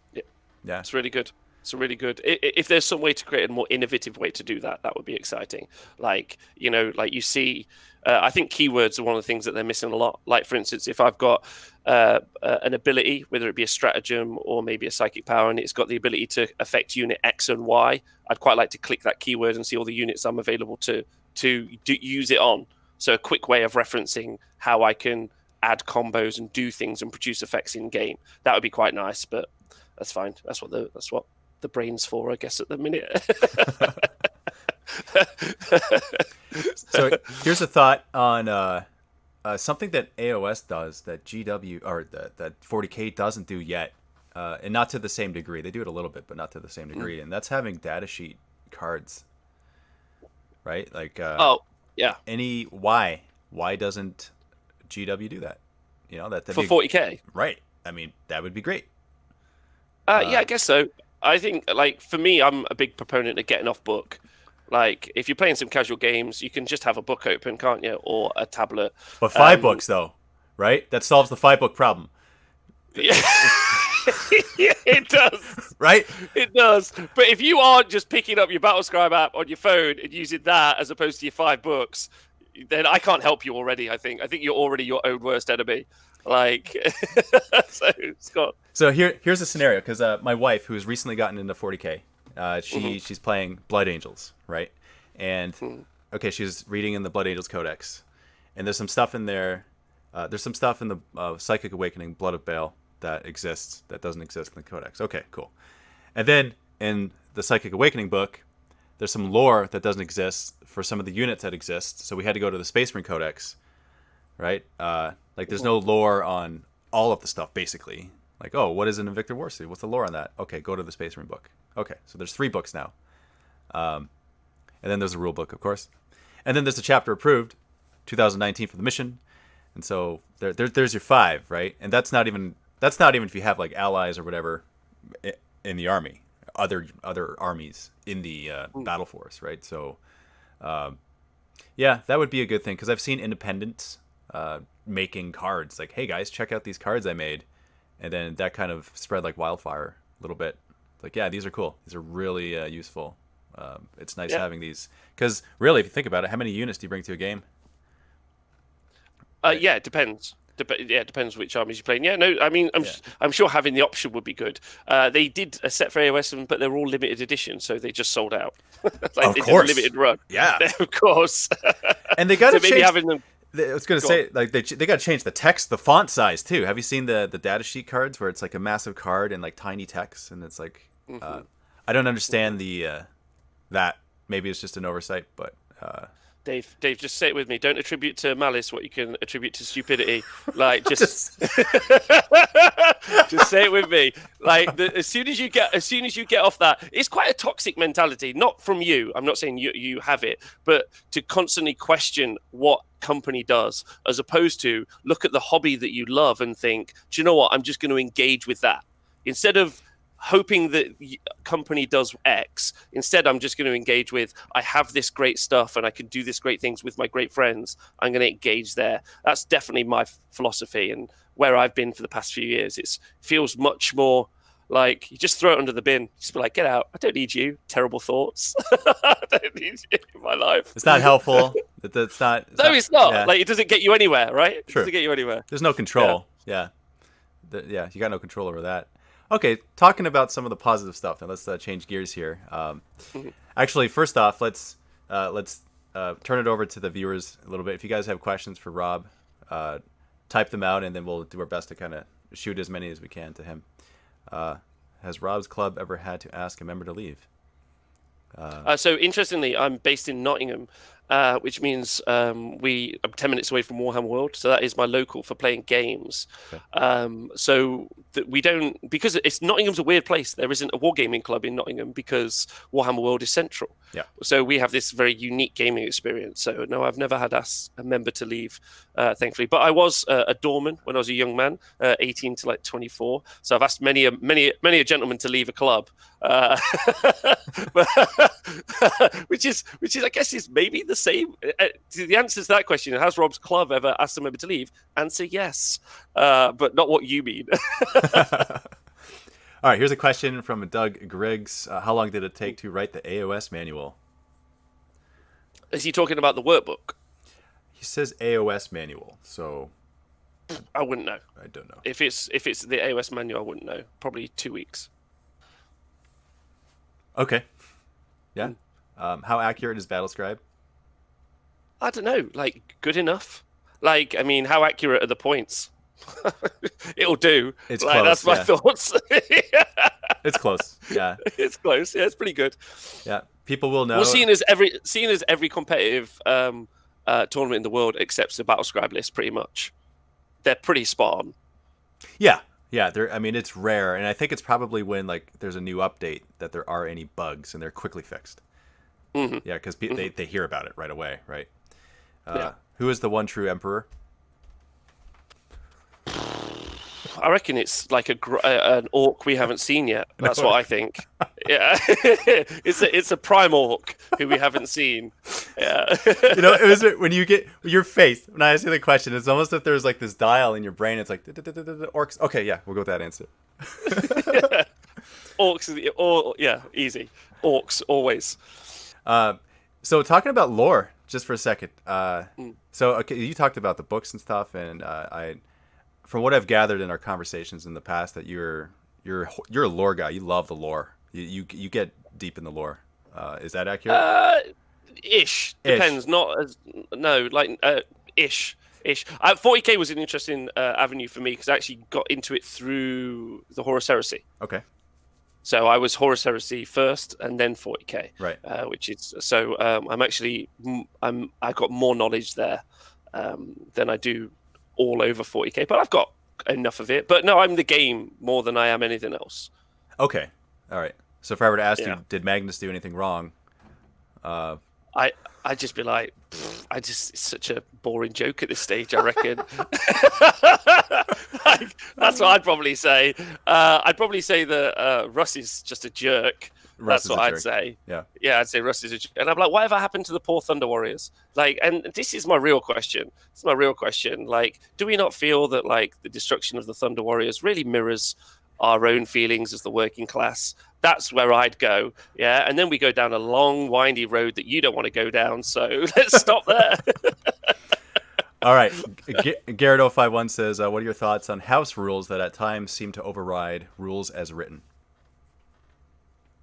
Yeah, it's really good. It's really good. If there's some way to create a more innovative way to do that, that would be exciting. Like you see, I think keywords are one of the things that they're missing a lot. Like for instance, if I've got an ability, whether it be a stratagem or maybe a psychic power, and it's got the ability to affect unit X and Y, I'd quite like to click that keyword and see all the units I'm available to use it on. So a quick way of referencing how I can add combos and do things and produce effects in game. That would be quite nice, but that's fine. That's what the brain's for, I guess, at the minute. So here's a thought on something that AOS does that GW or that 40K doesn't do yet, and not to the same degree. They do it a little bit, but not to the same degree. And that's having datasheet cards, right? Like oh yeah. Why doesn't GW do that? That for 40K, right? I mean, that would be great. Yeah, I guess so. I think, like, for me, I'm a big proponent of getting off book. Like, if you're playing some casual games, you can just have a book open, can't you? Or a tablet. But 5 books, though, right? That solves the 5-book problem. Yeah. Yeah, it does. Right? It does. But if you aren't just picking up your Battlescribe app on your phone and using that as opposed to your 5 books, then I can't help you already, I think. I think you're already your own worst enemy. Like, so Scott. So here's a scenario, because my wife, who has recently gotten into 40K, she's playing Blood Angels, right? And okay, she's reading in the Blood Angels Codex, and there's some stuff in there. There's some stuff in the Psychic Awakening Blood of Baal that exists that doesn't exist in the Codex. Okay, cool. And then in the Psychic Awakening book, there's some lore that doesn't exist for some of the units that exist. So we had to go to the Space Marine Codex, right? Like, there's no lore on all of the stuff, basically. Like, oh, what is an Invictor Warsuit? What's the lore on that? Okay, go to the Space Marine book. Okay, so there's 3 books now. And then there's a rule book, of course. And then there's a chapter approved, 2019 for the mission. And so there's your 5, right? And that's not even if you have like allies or whatever in the army, other armies in the battle force, right? So yeah, that would be a good thing, because I've seen independents making cards like, hey guys, check out these cards I made, and then that kind of spread like wildfire a little bit. Like, yeah, these are cool. These are really useful. It's nice having these, because really, if you think about it, how many units do you bring to a game? Yeah, it depends. Yeah, it depends which armies you're playing. Yeah, no, I mean, I'm sure having the option would be good. They did a set for AOS, but they're all limited edition, so they just sold out. Like, of they course, did a limited run. Yeah, of course. And they got to maybe change. having them. I was going to say, like, they got to change the text, the font size too. Have you seen the data sheet cards where it's like a massive card and like tiny text, and it's like, I don't understand that. Maybe it's just an oversight, but. Dave, just say it with me. Don't attribute to malice what you can attribute to stupidity. Like, just just say it with me. Like, as soon as you get off that, it's quite a toxic mentality. Not from you. I'm not saying you have it, but to constantly question what company does, as opposed to look at the hobby that you love and think, do you know what? I'm just going to engage with that instead of hoping that company does X. Instead, I'm just going to engage with, I have this great stuff and I can do this great things with my great friends. I'm going to engage there. That's definitely my philosophy, and where I've been for the past few years. It feels much more like you just throw it under the bin. Just be like, get out. I don't need you. Terrible thoughts. I don't need you in my life. It's not helpful. It's not. It's not. Yeah. Like, it doesn't get you anywhere, right? It True. doesn't get you anywhere. There's no control. Yeah. You got no control over that. Okay, talking about some of the positive stuff. Now let's change gears here. Actually, first off, let's turn it over to the viewers a little bit. If you guys have questions for Rob, type them out, and then we'll do our best to kind of shoot as many as we can to him. Has Rob's club ever had to ask a member to leave? So interestingly, I'm based in Nottingham, which means I'm 10 minutes away from Warhammer World. So that is my local for playing games. Okay. So that we don't, because Nottingham's a weird place. There isn't a wargaming club in Nottingham because Warhammer World is central. Yeah. So we have this very unique gaming experience. So no, I've never had a member to leave, thankfully. But I was a doorman when I was a young man, 18 to like 24. So I've asked many a gentleman to leave a club, which is I guess is maybe the same. The answer to that question: has Rob's club ever asked a member to leave? Answer: yes, but not what you mean. All right, here's a question from Doug Griggs. How long did it take to write the AOS manual? Is he talking about the workbook? He says AOS manual, so I wouldn't know. I don't know. If it's the AOS manual, I wouldn't know. Probably 2 weeks. Okay. Yeah. How accurate is Battlescribe? I don't know. Like, good enough. Like, I mean, how accurate are the points? It'll do. It's like, close. That's my thoughts. It's close. Yeah. It's close. Yeah, it's pretty good. Yeah. People will know. Well, seeing as every competitive tournament in the world accepts the Battlescribe list, pretty much, they're pretty spot on. Yeah. Yeah, I mean, it's rare, and I think it's probably when like there's a new update that there are any bugs, and they're quickly fixed. Mm-hmm. Yeah, because they hear about it right away, right? Who is the one true emperor? I reckon it's like an orc we haven't seen yet. That's what I think. Yeah, it's a prime orc who we haven't seen. Yeah, it was when you get your face when I ask you the question. It's almost if there's like this dial in your brain. It's like orcs. Okay, yeah, we'll go with that answer. Orcs, easy. Orcs always. So talking about lore, just for a second. So okay, you talked about the books and stuff, and from what I've gathered in our conversations in the past, that you're a lore guy. You love the lore. You get deep in the lore. Is that accurate? Ish. Depends. Not as ish. 40k was an interesting avenue for me because I actually got into it through the Horus Heresy. Okay. So I was Horus Heresy first, and then 40k. Right. Which is so. I've got more knowledge there than I do all over 40k, but I've got enough of it. But no, I'm the game more than I am anything else. Okay. All right. So if I were to ask you, did Magnus do anything wrong? I I'd just be like, it's such a boring joke at this stage, I reckon. Like, that's what I'd probably say. I'd probably say that Russ is just a jerk. That's what I'd say. Yeah, I'd say Russ is a jerk. And I'm like, whatever happened to the poor Thunder Warriors? Like, and this is my real question. Like, do we not feel that, like, the destruction of the Thunder Warriors really mirrors our own feelings as the working class? That's where I'd go. Yeah. And then we go down a long, windy road that you don't want to go down. So let's stop there. All right. Garrett051 says, what are your thoughts on house rules that at times seem to override rules as written?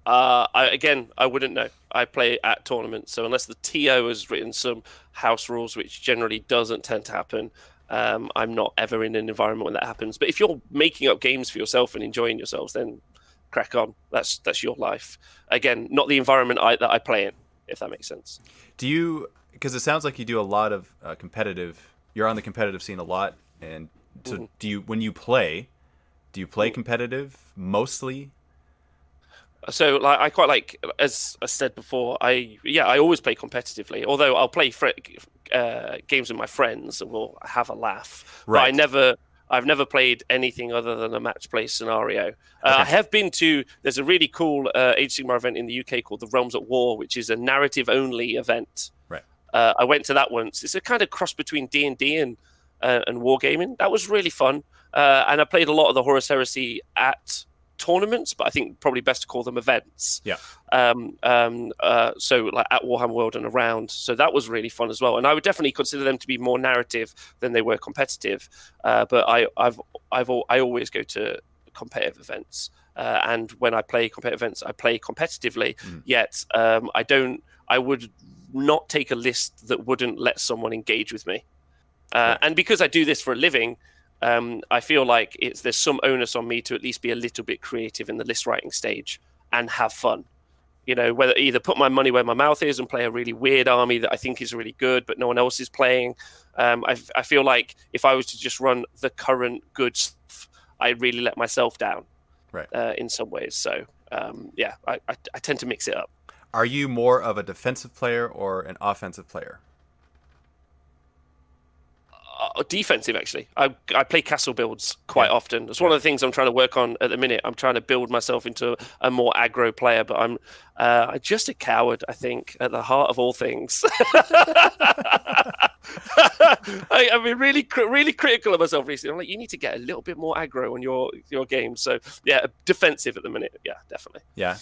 I wouldn't know. I play at tournaments. So unless the TO has written some house rules, which generally doesn't tend to happen, I'm not ever in an environment when that happens. But if you're making up games for yourself and enjoying yourselves, then crack on. That's your life. Again, not the environment that I play in, if that makes sense. Do you, because it sounds like you do a lot of competitive, you're on the competitive scene a lot, and so do you, when you play, do you play competitive mostly? So, like, I quite like, as I said before, I always play competitively. Although I'll play games with my friends and we'll have a laugh. Right. But I've never played anything other than a match play scenario. I have been to, there's a really cool Age of Sigmar event in the UK called the Realms at War, which is a narrative only event. Right. I went to that once. It's a kind of cross between D&D and wargaming. That was really fun. And I played a lot of the Horus Heresy at tournaments, but I think probably best to call them events. Yeah. So like at Warhammer World and around. So that was really fun as well. And I would definitely consider them to be more narrative than they were competitive. But I always go to competitive events. And when I play competitive events, I play competitively. Yet I would not take a list that wouldn't let someone engage with me. And because I do this for a living, I feel like there's some onus on me to at least be a little bit creative in the list writing stage and have fun. You know, whether either put my money where my mouth is and play a really weird army that I think is really good, but no one else is playing. I feel like if I was to just run the current good stuff, I'd really let myself down, in some ways. So, I tend to mix it up. Are you more of a defensive player or an offensive player? Defensive, actually. I play castle builds quite often. It's one of the things I'm trying to work on at the minute. I'm trying to build myself into a more aggro player, but I'm just a coward, I think, at the heart of all things. I've been really critical of myself recently. I'm like, you need to get a little bit more aggro on your game. So, yeah, defensive at the minute. Yeah, definitely. Yeah.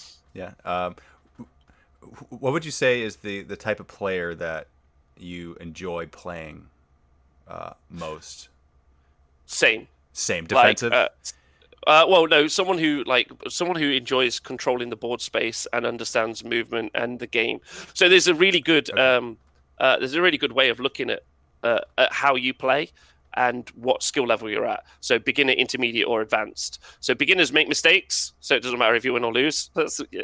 What would you say is the type of player that you enjoy playing most? Same defensive. Well, no, someone who enjoys controlling the board space and understands movement and the game. So there's a really good way of looking at how you play and what skill level you're at. So beginner, intermediate, or advanced. So beginners make mistakes, so it doesn't matter if you win or lose.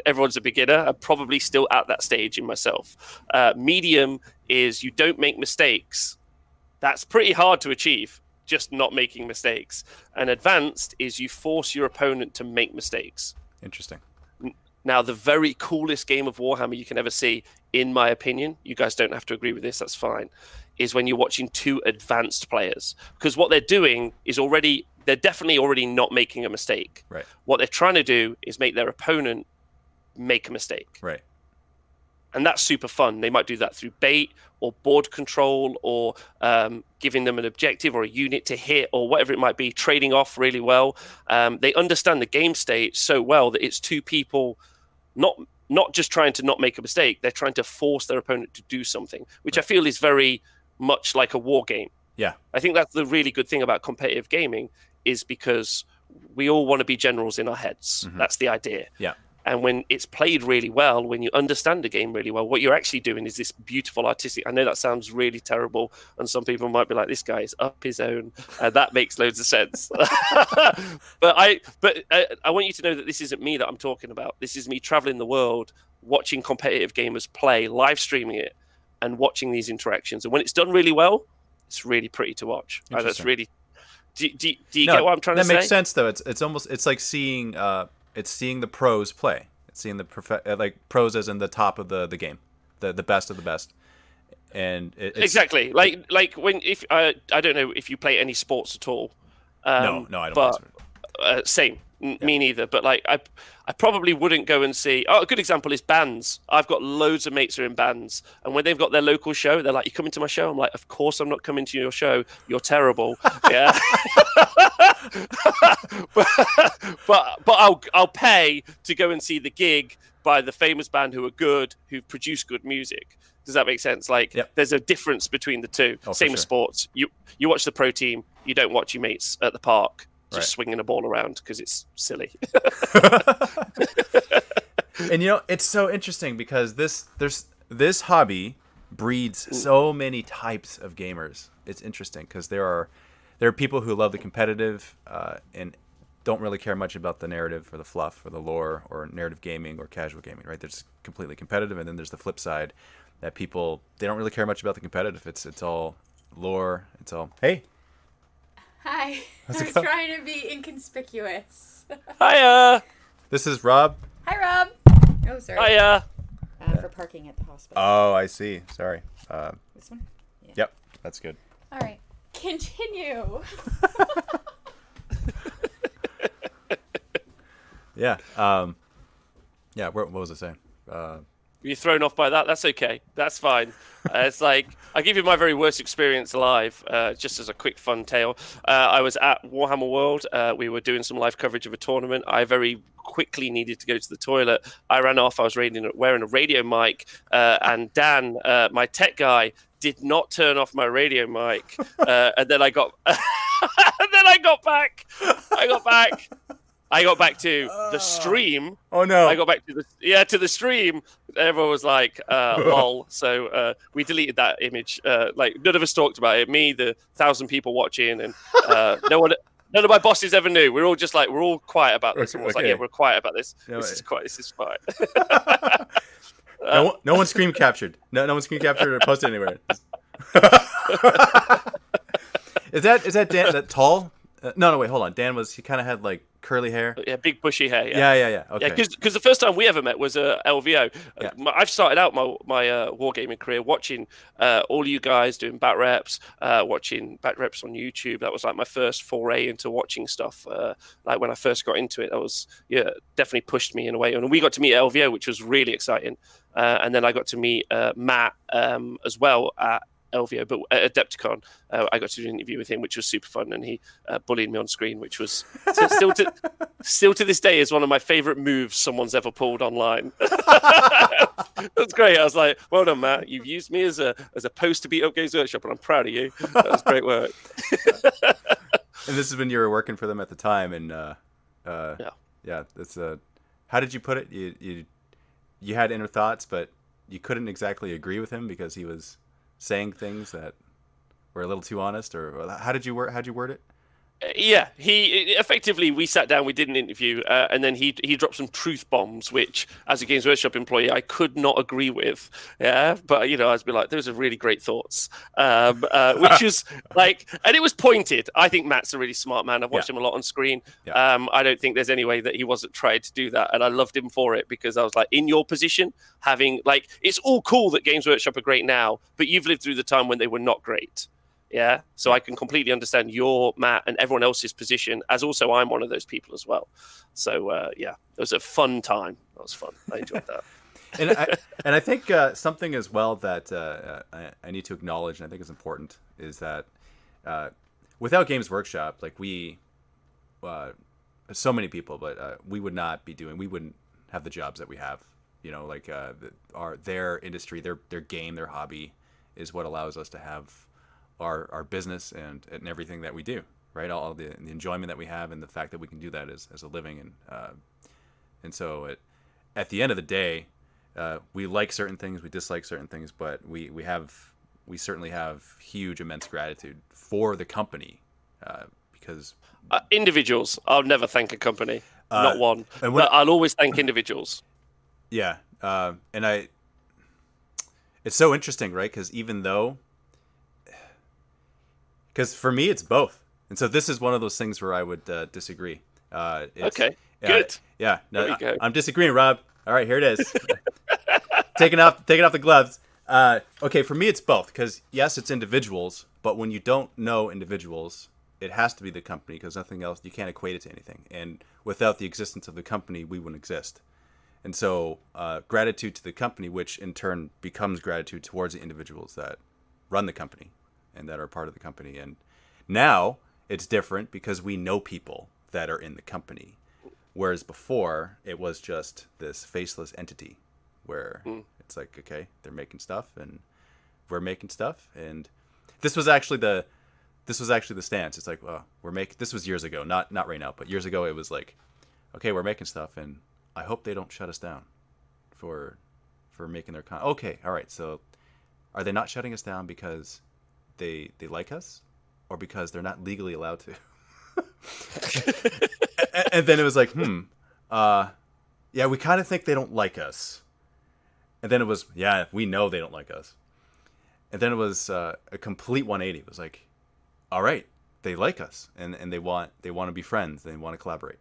Everyone's a beginner. I'm probably still at that stage in myself. Medium is you don't make mistakes. That's pretty hard to achieve, just not making mistakes. And advanced is you force your opponent to make mistakes. Interesting. Now, the very coolest game of Warhammer you can ever see, in my opinion, you guys don't have to agree with this, that's fine, is when you're watching two advanced players. Because what they're doing is they're definitely already not making a mistake. Right. What they're trying to do is make their opponent make a mistake. Right. And that's super fun. They might do that through bait or board control or giving them an objective or a unit to hit or whatever it might be, trading off really well. They understand the game state so well that it's two people not just trying to not make a mistake. They're trying to force their opponent to do something, which I feel is very much like a war game. Yeah. I think that's the really good thing about competitive gaming is because we all want to be generals in our heads. That's the idea. Yeah. And when it's played really well, when you understand the game really well, what you're actually doing is this beautiful artistic. I know that sounds really terrible, and some people might be like, "This guy is up his own," and that makes loads of sense. But I want you to know that this isn't me that I'm talking about. This is me traveling the world, watching competitive gamers play, live streaming it, and watching these interactions. And when it's done really well, it's really pretty to watch. That's really. Do you get what I'm trying to say? That makes sense, though. It's like seeing. It's seeing the pros play. It's seeing the pros as in the top of the game, the best of the best. and it's exactly like when if I don't know if you play any sports at all. No, I don't. But same. Me neither. But like, I probably wouldn't go and see. Oh, a good example is bands. I've got loads of mates who are in bands, and when they've got their local show, they're like, "You coming to my show?" I'm like, "Of course, I'm not coming to your show. You're terrible." Yeah. but I'll pay to go and see the gig by the famous band who are good, who produce good music. Does that make sense? Like, there's a difference between the two. Same as sports. You watch the pro team. You don't watch your mates at the park just swinging a ball around because it's silly. And it's so interesting because this hobby breeds so many types of gamers. It's interesting because there are people who love the competitive and don't really care much about the narrative or the fluff or the lore or narrative gaming or casual gaming, right? There's completely competitive, and then there's the flip side that people, they don't really care much about the competitive. It's all lore. It's all, hey. Hi. I was trying to be inconspicuous. Hiya. This is Rob. Hi, Rob. Oh, sorry. Hiya. For parking at the hospital. Oh, I see. Sorry. This one? Yeah. Yep. That's good. All right. Continue. Yeah. What was I saying? You're thrown off by that. That's okay. That's fine. It's like, I give you my very worst experience live, just as a quick fun tale. I was at Warhammer World. We were doing some live coverage of a tournament. I very quickly needed to go to the toilet. I ran off. I was wearing a radio mic, and Dan, my tech guy, did not turn off my radio mic. And then I got, I got back. I got back to the stream. Oh no! I got back to the stream. Everyone was like, "Lol." So we deleted that image. Like, none of us talked about it. Me, the 1,000 people watching, and none of my bosses ever knew. We're all just like, we're all quiet about this. And was like, "Yeah, we're quiet about this. This is fine." No one screen captured. No one screen captured or posted anywhere. Is that Dan? That tall? No, wait, hold on. Dan he kind of had like curly hair. Yeah, big bushy hair. Yeah. Okay. Yeah, because the first time we ever met was LVO. Yeah. I've started out my wargaming career watching all you guys doing bat reps, watching bat reps on YouTube. That was like my first foray into watching stuff. Like when I first got into it, that was definitely pushed me in a way. And we got to meet LVO, which was really exciting. And then I got to meet Matt as well at LVO, but at Adepticon, I got to do an interview with him, which was super fun, and he bullied me on screen, which was still to this day is one of my favorite moves someone's ever pulled online. That's great. I was like, "Well done, Matt. You've used me as a post to beat up Games Workshop, and I'm proud of you. That was great work." And this is when you were working for them at the time, and that's how did you put it? You had inner thoughts, but you couldn't exactly agree with him because he was saying things that were a little too honest, or how'd you word it? Yeah, we sat down, we did an interview, and then he dropped some truth bombs, which, as a Games Workshop employee, I could not agree with. Yeah, but I was like, those are really great thoughts, which was like, and it was pointed. I think Matt's a really smart man. I've watched him a lot on screen. Yeah. I don't think there's any way that he wasn't trying to do that, and I loved him for it because I was like, in your position, having like, it's all cool that Games Workshop are great now, but you've lived through the time when they were not great. Yeah, so I can completely understand your, Matt, and everyone else's position, as also I'm one of those people as well. So, it was a fun time. That was fun. I enjoyed that. and I think something as well that I need to acknowledge, and I think is important, is that without Games Workshop, like so many people, but we wouldn't have the jobs that we have. Like their industry, their game, their hobby is what allows us to have our business and everything that we do, right? All the enjoyment that we have, and the fact that we can do that as a living, and so at the end of the day, we like certain things, we dislike certain things, but we certainly have huge, immense gratitude for the company because individuals. I'll never thank a company, not one, but I'll always thank individuals. Yeah, and it's so interesting, right? Because for me, it's both. And so this is one of those things where I would disagree. Okay, good. Yeah, no, I'm disagreeing, Rob. All right, here it is. taking off the gloves. Okay, for me it's both, because yes, it's individuals, but when you don't know individuals, it has to be the company, because nothing else, you can't equate it to anything. And without the existence of the company, we wouldn't exist. And so gratitude to the company, which in turn becomes gratitude towards the individuals that run the company and that are part of the company. And now it's different because we know people that are in the company. Whereas before, it was just this faceless entity where it's like, okay, they're making stuff and we're making stuff. And this was actually the stance. It's like, well, this was years ago, not right now, but years ago it was like, okay, we're making stuff and I hope they don't shut us down for making their content. Okay, all right. So are they not shutting us down because they like us or because they're not legally allowed to? And then it was like, yeah, we kind of think they don't like us. And then it was, yeah, we know they don't like us. And then it was a complete 180. It was like, all right, they like us and they want to be friends. They want to collaborate.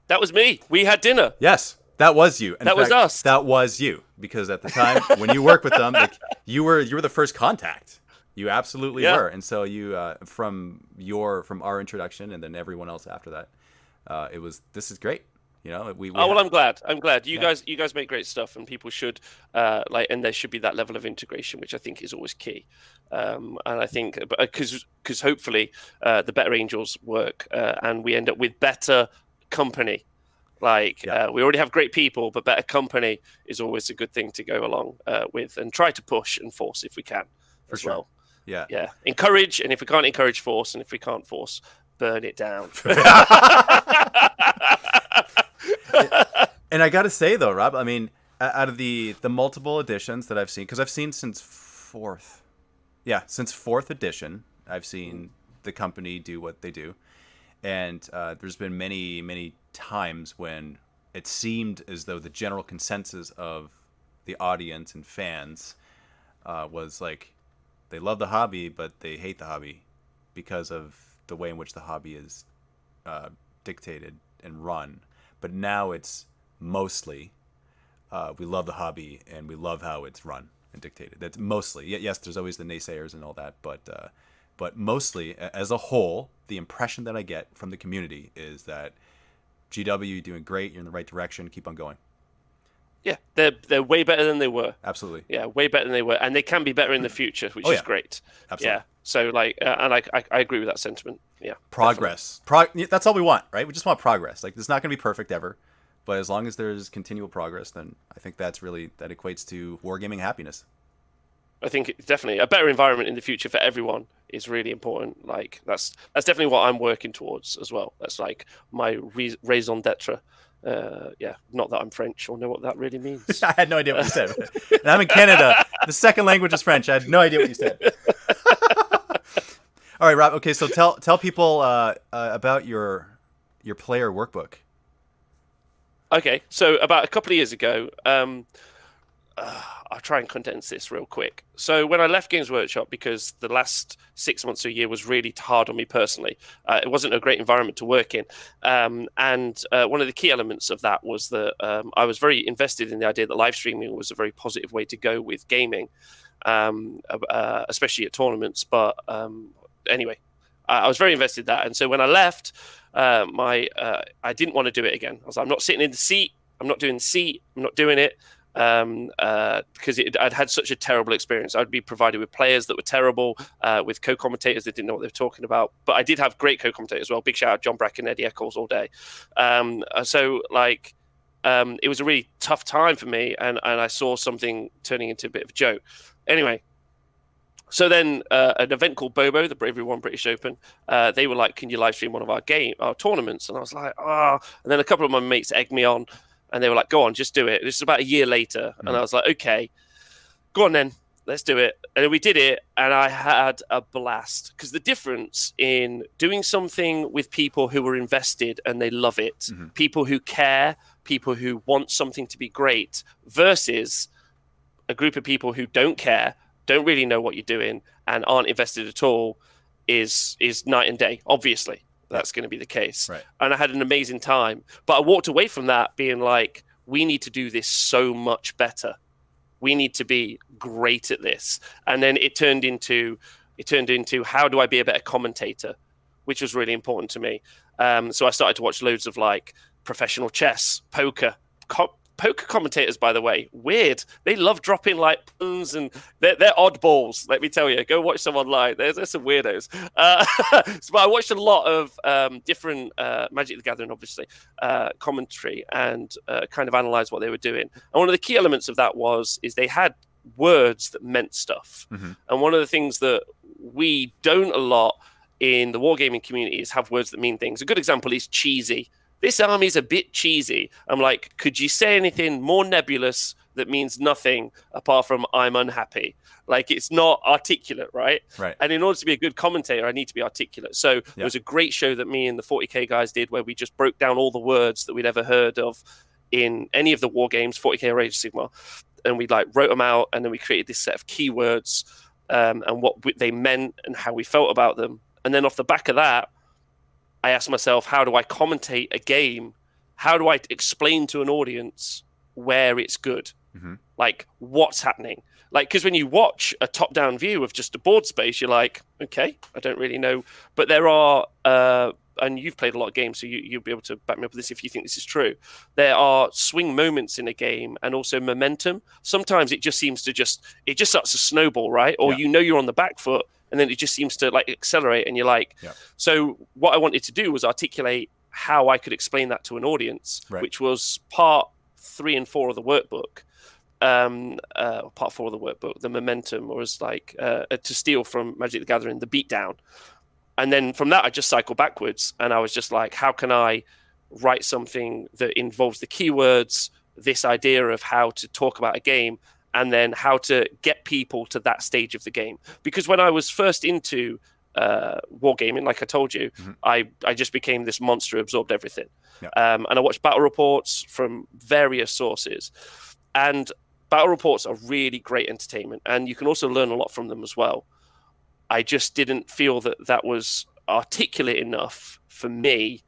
That was me. We had dinner. Yes, that was you. That was us. That was you, because at the time when you worked with them, like you were the first contact. You absolutely were. And so you from our introduction and then everyone else after that, this is great. You know, well, I'm glad. You guys make great stuff, and people should and there should be that level of integration, which I think is always key. And I think because hopefully the better angels work, and we end up with better company. We already have great people, but better company is always a good thing to go along with and try to push and force if we can as well. Yeah. Encourage, and if we can't encourage, force, and if we can't force, burn it down. And I got to say though, Rob, I mean, out of the multiple editions that I've seen, because I've seen since fourth edition, I've seen the company do what they do. And there's been many, many times when it seemed as though the general consensus of the audience and fans was like, they love the hobby, but they hate the hobby because of the way in which the hobby is dictated and run. But now it's mostly we love the hobby and we love how it's run and dictated. That's mostly. Yes, there's always the naysayers and all that, but mostly, as a whole, the impression that I get from the community is that GW, you're doing great, you're in the right direction, keep on going. Yeah, they're way better than they were. Absolutely. Yeah, way better than they were, and they can be better in the future, which is great. Absolutely. Yeah. So and I agree with that sentiment. Yeah. Progress. That's all we want, right? We just want progress. Like, it's not going to be perfect ever, but as long as there's continual progress, then I think that equates to wargaming happiness. I think definitely a better environment in the future for everyone is really important. Like that's definitely what I'm working towards as well. That's like my raison d'etre. Not that I'm French or know what that really means. I had no idea what you said. And I'm in Canada. The second language is French. I had no idea what you said. All right, Rob. Okay, so tell people about your player workbook. Okay, so about a couple of years ago, I'll try and condense this real quick. So when I left Games Workshop, because the last 6 months to a year was really hard on me personally, it wasn't a great environment to work in. And one of the key elements of that was that I was very invested in the idea that live streaming was a very positive way to go with gaming, especially at tournaments. But anyway, I was very invested in that. And so when I left, I didn't want to do it again. I was like, I'm not sitting in the seat. I'm not doing the seat. I'm not doing it. Because I'd had such a terrible experience. I'd be provided with players that were terrible, with co-commentators that didn't know what they were talking about. But I did have great co-commentators as well. Big shout out John Bracken, Eddie Eccles all day. It was a really tough time for me, and I saw something turning into a bit of a joke. Anyway, so then an event called Bobo, the Bravery One British Open, they were like, can you live stream one of our tournaments? And I was like, And then a couple of my mates egged me on. And they were like, go on, just do it. This is about a year later. And I was like, okay, go on then. Let's do it. And we did it. And I had a blast. Because the difference in doing something with people who are invested and they love it, people who care, people who want something to be great, versus a group of people who don't care, don't really know what you're doing, and aren't invested at all, is night and day, obviously. That's going to be the case. Right. And I had an amazing time. But I walked away from that being like, we need to do this so much better. We need to be great at this. And then it turned into how do I be a better commentator, which was really important to me. So I started to watch loads of like professional chess, poker. Poker commentators, by the way, weird. They love dropping like puns, and they're oddballs. Let me tell you, go watch some online. There's some weirdos. But I watched a lot of different Magic the Gathering, obviously, commentary, and kind of analysed what they were doing. And one of the key elements of that is they had words that meant stuff. Mm-hmm. And one of the things that we don't a lot in the wargaming community is have words that mean things. A good example is cheesy. This army's a bit cheesy. I'm like, could you say anything more nebulous that means nothing apart from I'm unhappy? Like, it's not articulate, right? Right. And in order to be a good commentator, I need to be articulate. So there was a great show that me and the 40K guys did where we just broke down all the words that we'd ever heard of in any of the war games, 40K or Age of Sigmar. And we like wrote them out, and then we created this set of keywords and what they meant and how we felt about them. And then off the back of that, I asked myself, how do I commentate a game? How do I explain to an audience where it's good? Mm-hmm. Like, what's happening? Like, because when you watch a top-down view of just a board space, you're like, okay, I don't really know. But there are, and you've played a lot of games, so you'll be able to back me up with this if you think this is true. There are swing moments in a game and also momentum. Sometimes it just seems to it just starts to snowball, right? Or you're on the back foot, and then it just seems to like accelerate, and you're like, So what I wanted to do was articulate how I could explain that to an audience, which was part 3 and 4 of the workbook, part 4 of the workbook, the momentum, or as like to steal from Magic the Gathering, the beatdown. And then from that, I just cycled backwards, and I was just like, how can I write something that involves the keywords, this idea of how to talk about a game, and then how to get people to that stage of the game. Because when I was first into wargaming, like I told you, mm-hmm. I just became this monster who absorbed everything. And I watched battle reports from various sources. And battle reports are really great entertainment, and you can also learn a lot from them as well. I just didn't feel that was articulate enough for me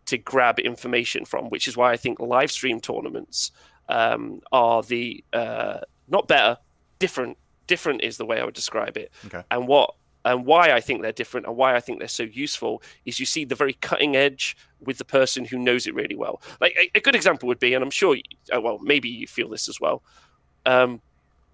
to grab information from, which is why I think live stream tournaments are the... not better, different. Different is the way I would describe it. Okay. And why I think they're different and why I think they're so useful is you see the very cutting edge with the person who knows it really well. Like a good example would be, and I'm sure, maybe you feel this as well.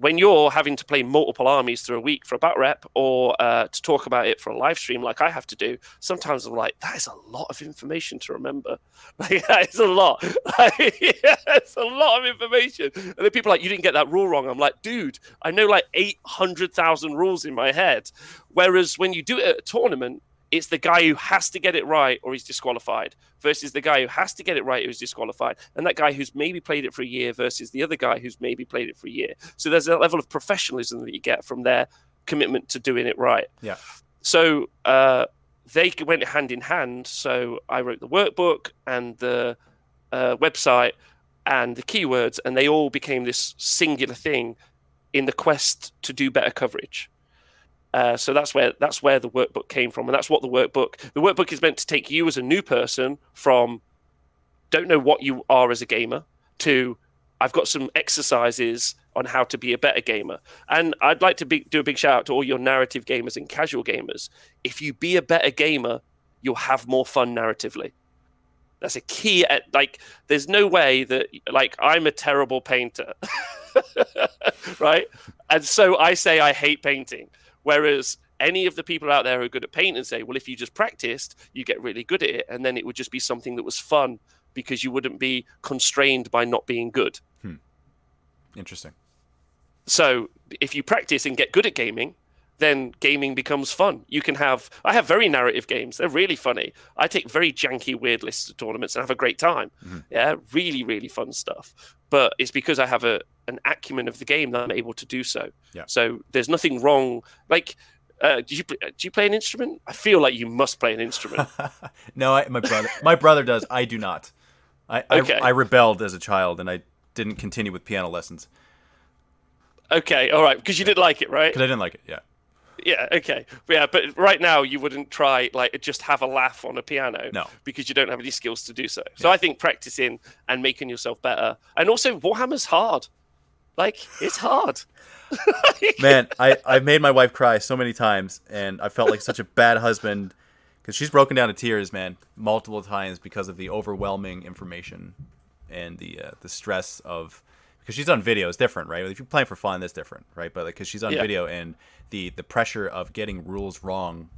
When you're having to play multiple armies through a week for a bat rep or to talk about it for a live stream like I have to do, sometimes I'm like, that is a lot of information to remember. Like, that is a lot. It's a lot of information. And then people are like, you didn't get that rule wrong. I'm like, dude, I know like 800,000 rules in my head. Whereas when you do it at a tournament, it's the guy who has to get it right or he's disqualified versus the guy who has to get it right who's disqualified. And that guy who's maybe played it for a year versus the other guy who's maybe played it for a year. So there's a level of professionalism that you get from their commitment to doing it right. Yeah. So they went hand in hand. So I wrote the workbook and the website and the keywords, and they all became this singular thing in the quest to do better coverage. So that's where the workbook came from, and that's what the workbook is meant to take you as a new person from don't know what you are as a gamer to I've got some exercises on how to be a better gamer. And I'd like to do a big shout out to all your narrative gamers and casual gamers. If you be a better gamer, you'll have more fun narratively. That's a key. Like, there's no way that, like, I'm a terrible painter, right? And so I say I hate painting. Whereas any of the people out there who are good at painting say, well, if you just practiced, you get really good at it. And then it would just be something that was fun because you wouldn't be constrained by not being good. Interesting. So if you practice and get good at gaming, then gaming becomes fun. I have very narrative games. They're really funny. I take very janky, weird lists to tournaments and have a great time. Mm-hmm. Yeah, really, really fun stuff. But it's because I have an acumen of the game that I'm able to do so. Yeah. So there's nothing wrong. Like, do you play an instrument? I feel like you must play an instrument. No, my brother does. I do not. I rebelled as a child, and I didn't continue with piano lessons. Okay, all right, because you didn't like it, right? Because I didn't like it, yeah. Yeah, okay. Yeah, but right now you wouldn't try, like, just have a laugh on a piano. No. Because you don't have any skills to do so. So I think practicing and making yourself better. And also, Warhammer's hard. Like, it's hard. Man, I've made my wife cry so many times, and I felt like such a bad husband because she's broken down to tears, man, multiple times because of the overwhelming information and the stress of, because she's on video is different, right? If you're playing for fun, that's different, right? But like, because she's on video and the pressure of getting rules wrong,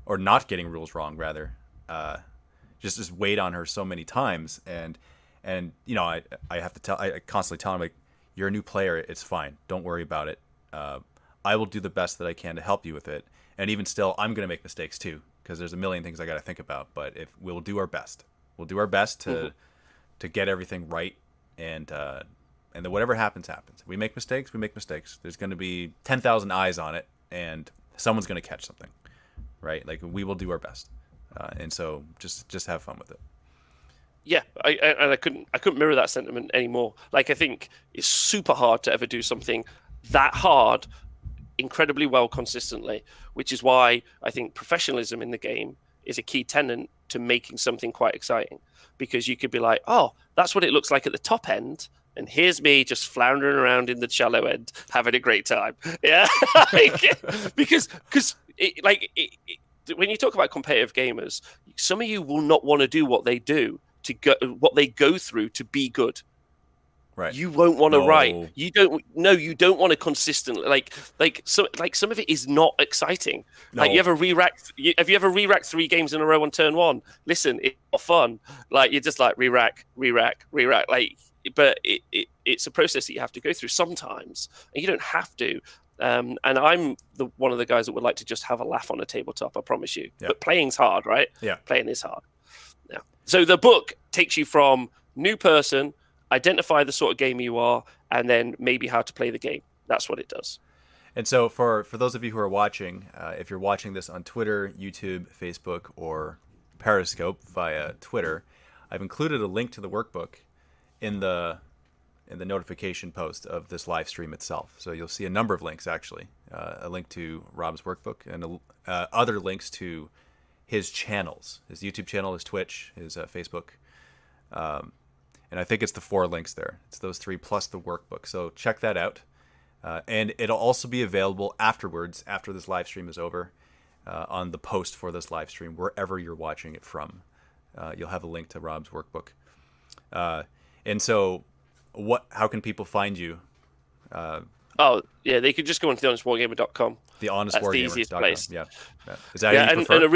or not getting rules wrong rather, just weighed on her so many times, and you know, I constantly tell her, like, you're a new player, it's fine, don't worry about it. I will do the best that I can to help you with it, and even still, I'm gonna make mistakes too, because there's a million things I got to think about. But if we'll do our best, to get everything right, and then whatever happens. If we make mistakes, we make mistakes. There's going to be 10,000 eyes on it, and someone's going to catch something, right? Like, we will do our best, and so just have fun with it. Yeah, I couldn't mirror that sentiment anymore. Like, I think it's super hard to ever do something that hard incredibly well consistently, which is why I think professionalism in the game is a key tenet to making something quite exciting, because you could be like, oh, that's what it looks like at the top end, and here's me just floundering around in the shallow end having a great time. Yeah. because when you talk about competitive gamers, some of you will not want to do what they do what they go through to be good. Right. You won't want to write. You don't want to consistently some of it is not exciting. No. Like, have you ever re-racked 3 games in a row on turn 1? Listen, it's not fun. Like, you're just like re-rack. Like, but it's a process that you have to go through sometimes, and you don't have to. And I'm one of the guys that would like to just have a laugh on a tabletop, I promise you. Yeah. But playing's hard, right? Yeah. Playing is hard. Yeah. So the book takes you from new person, identify the sort of game you are, and then maybe how to play the game. That's what it does. And so for those of you who are watching, if you're watching this on Twitter, YouTube, Facebook, or Periscope via Twitter, I've included a link to the workbook in the notification post of this live stream itself. So you'll see a number of links, actually. A link to Rob's workbook, and other links to his channels, his YouTube channel, his Twitch, his Facebook. And I think it's the 4 links there. It's those 3 plus the workbook. So check that out. And it'll also be available afterwards, after this live stream is over, on the post for this live stream, wherever you're watching it from. You'll have a link to Rob's workbook. And so how can people find you? They could just go into thehonestwargamer.com. Thehonestwargamer.com. That's the easiest place. Yeah. Is that how you prefer?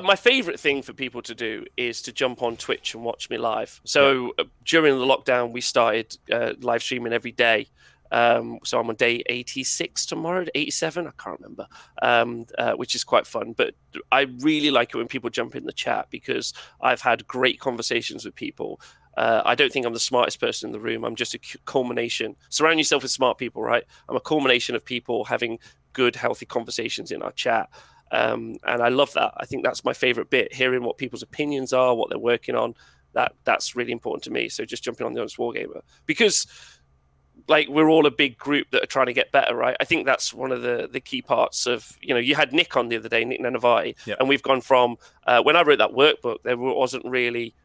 My favorite thing for people to do is to jump on Twitch and watch me live. So during the lockdown, we started live streaming every day. So I'm on day 86 tomorrow, 87, I can't remember, which is quite fun. But I really like it when people jump in the chat, because I've had great conversations with people. I don't think I'm the smartest person in the room. I'm just a culmination. Surround yourself with smart people, right? I'm a culmination of people having good, healthy conversations in our chat. And I love that. I think that's my favorite bit, hearing what people's opinions are, what they're working on. That's really important to me. So just jumping on the Honest Wargamer, because like, we're all a big group that are trying to get better, right? I think that's one of the key parts of, you had Nick on the other day, Nick Nanavai, and we've gone from, when I wrote that workbook, there wasn't really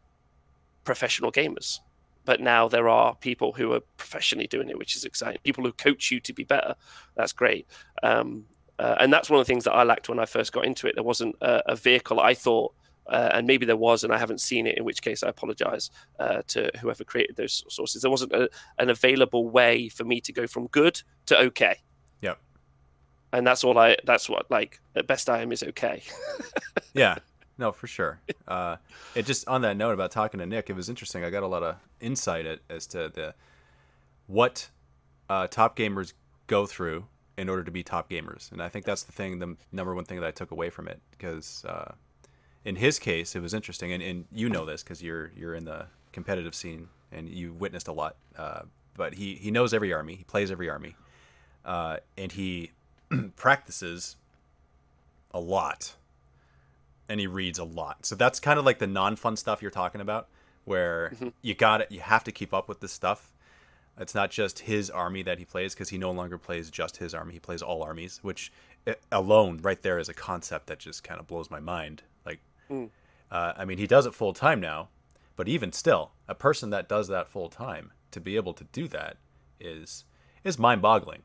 professional gamers. But now there are people who are professionally doing it, which is exciting. People who coach you to be better. That's great. And that's one of the things that I lacked when I first got into it. There wasn't a vehicle, I thought, and maybe there was, and I haven't seen it, in which case I apologize to whoever created those sources. There wasn't an available way for me to go from good to okay. Yeah. And that's what, at best I am is okay. Yeah. No, for sure. It just, on that note about talking to Nick, it was interesting. I got a lot of insight as to what top gamers go through in order to be top gamers. And I think that's the number one thing that I took away from it, because in his case, it was interesting. And you know this because you're in the competitive scene and you witnessed a lot. But he knows every army. He plays every army. And he practices a lot. And he reads a lot. So that's kind of like the non-fun stuff you're talking about, where you have to keep up with this stuff. It's not just his army that he plays, because he no longer plays just his army. He plays all armies, which alone right there is a concept that just kind of blows my mind. Like, I mean, he does it full time now, but even still, a person that does that full time to be able to do that is mind-boggling.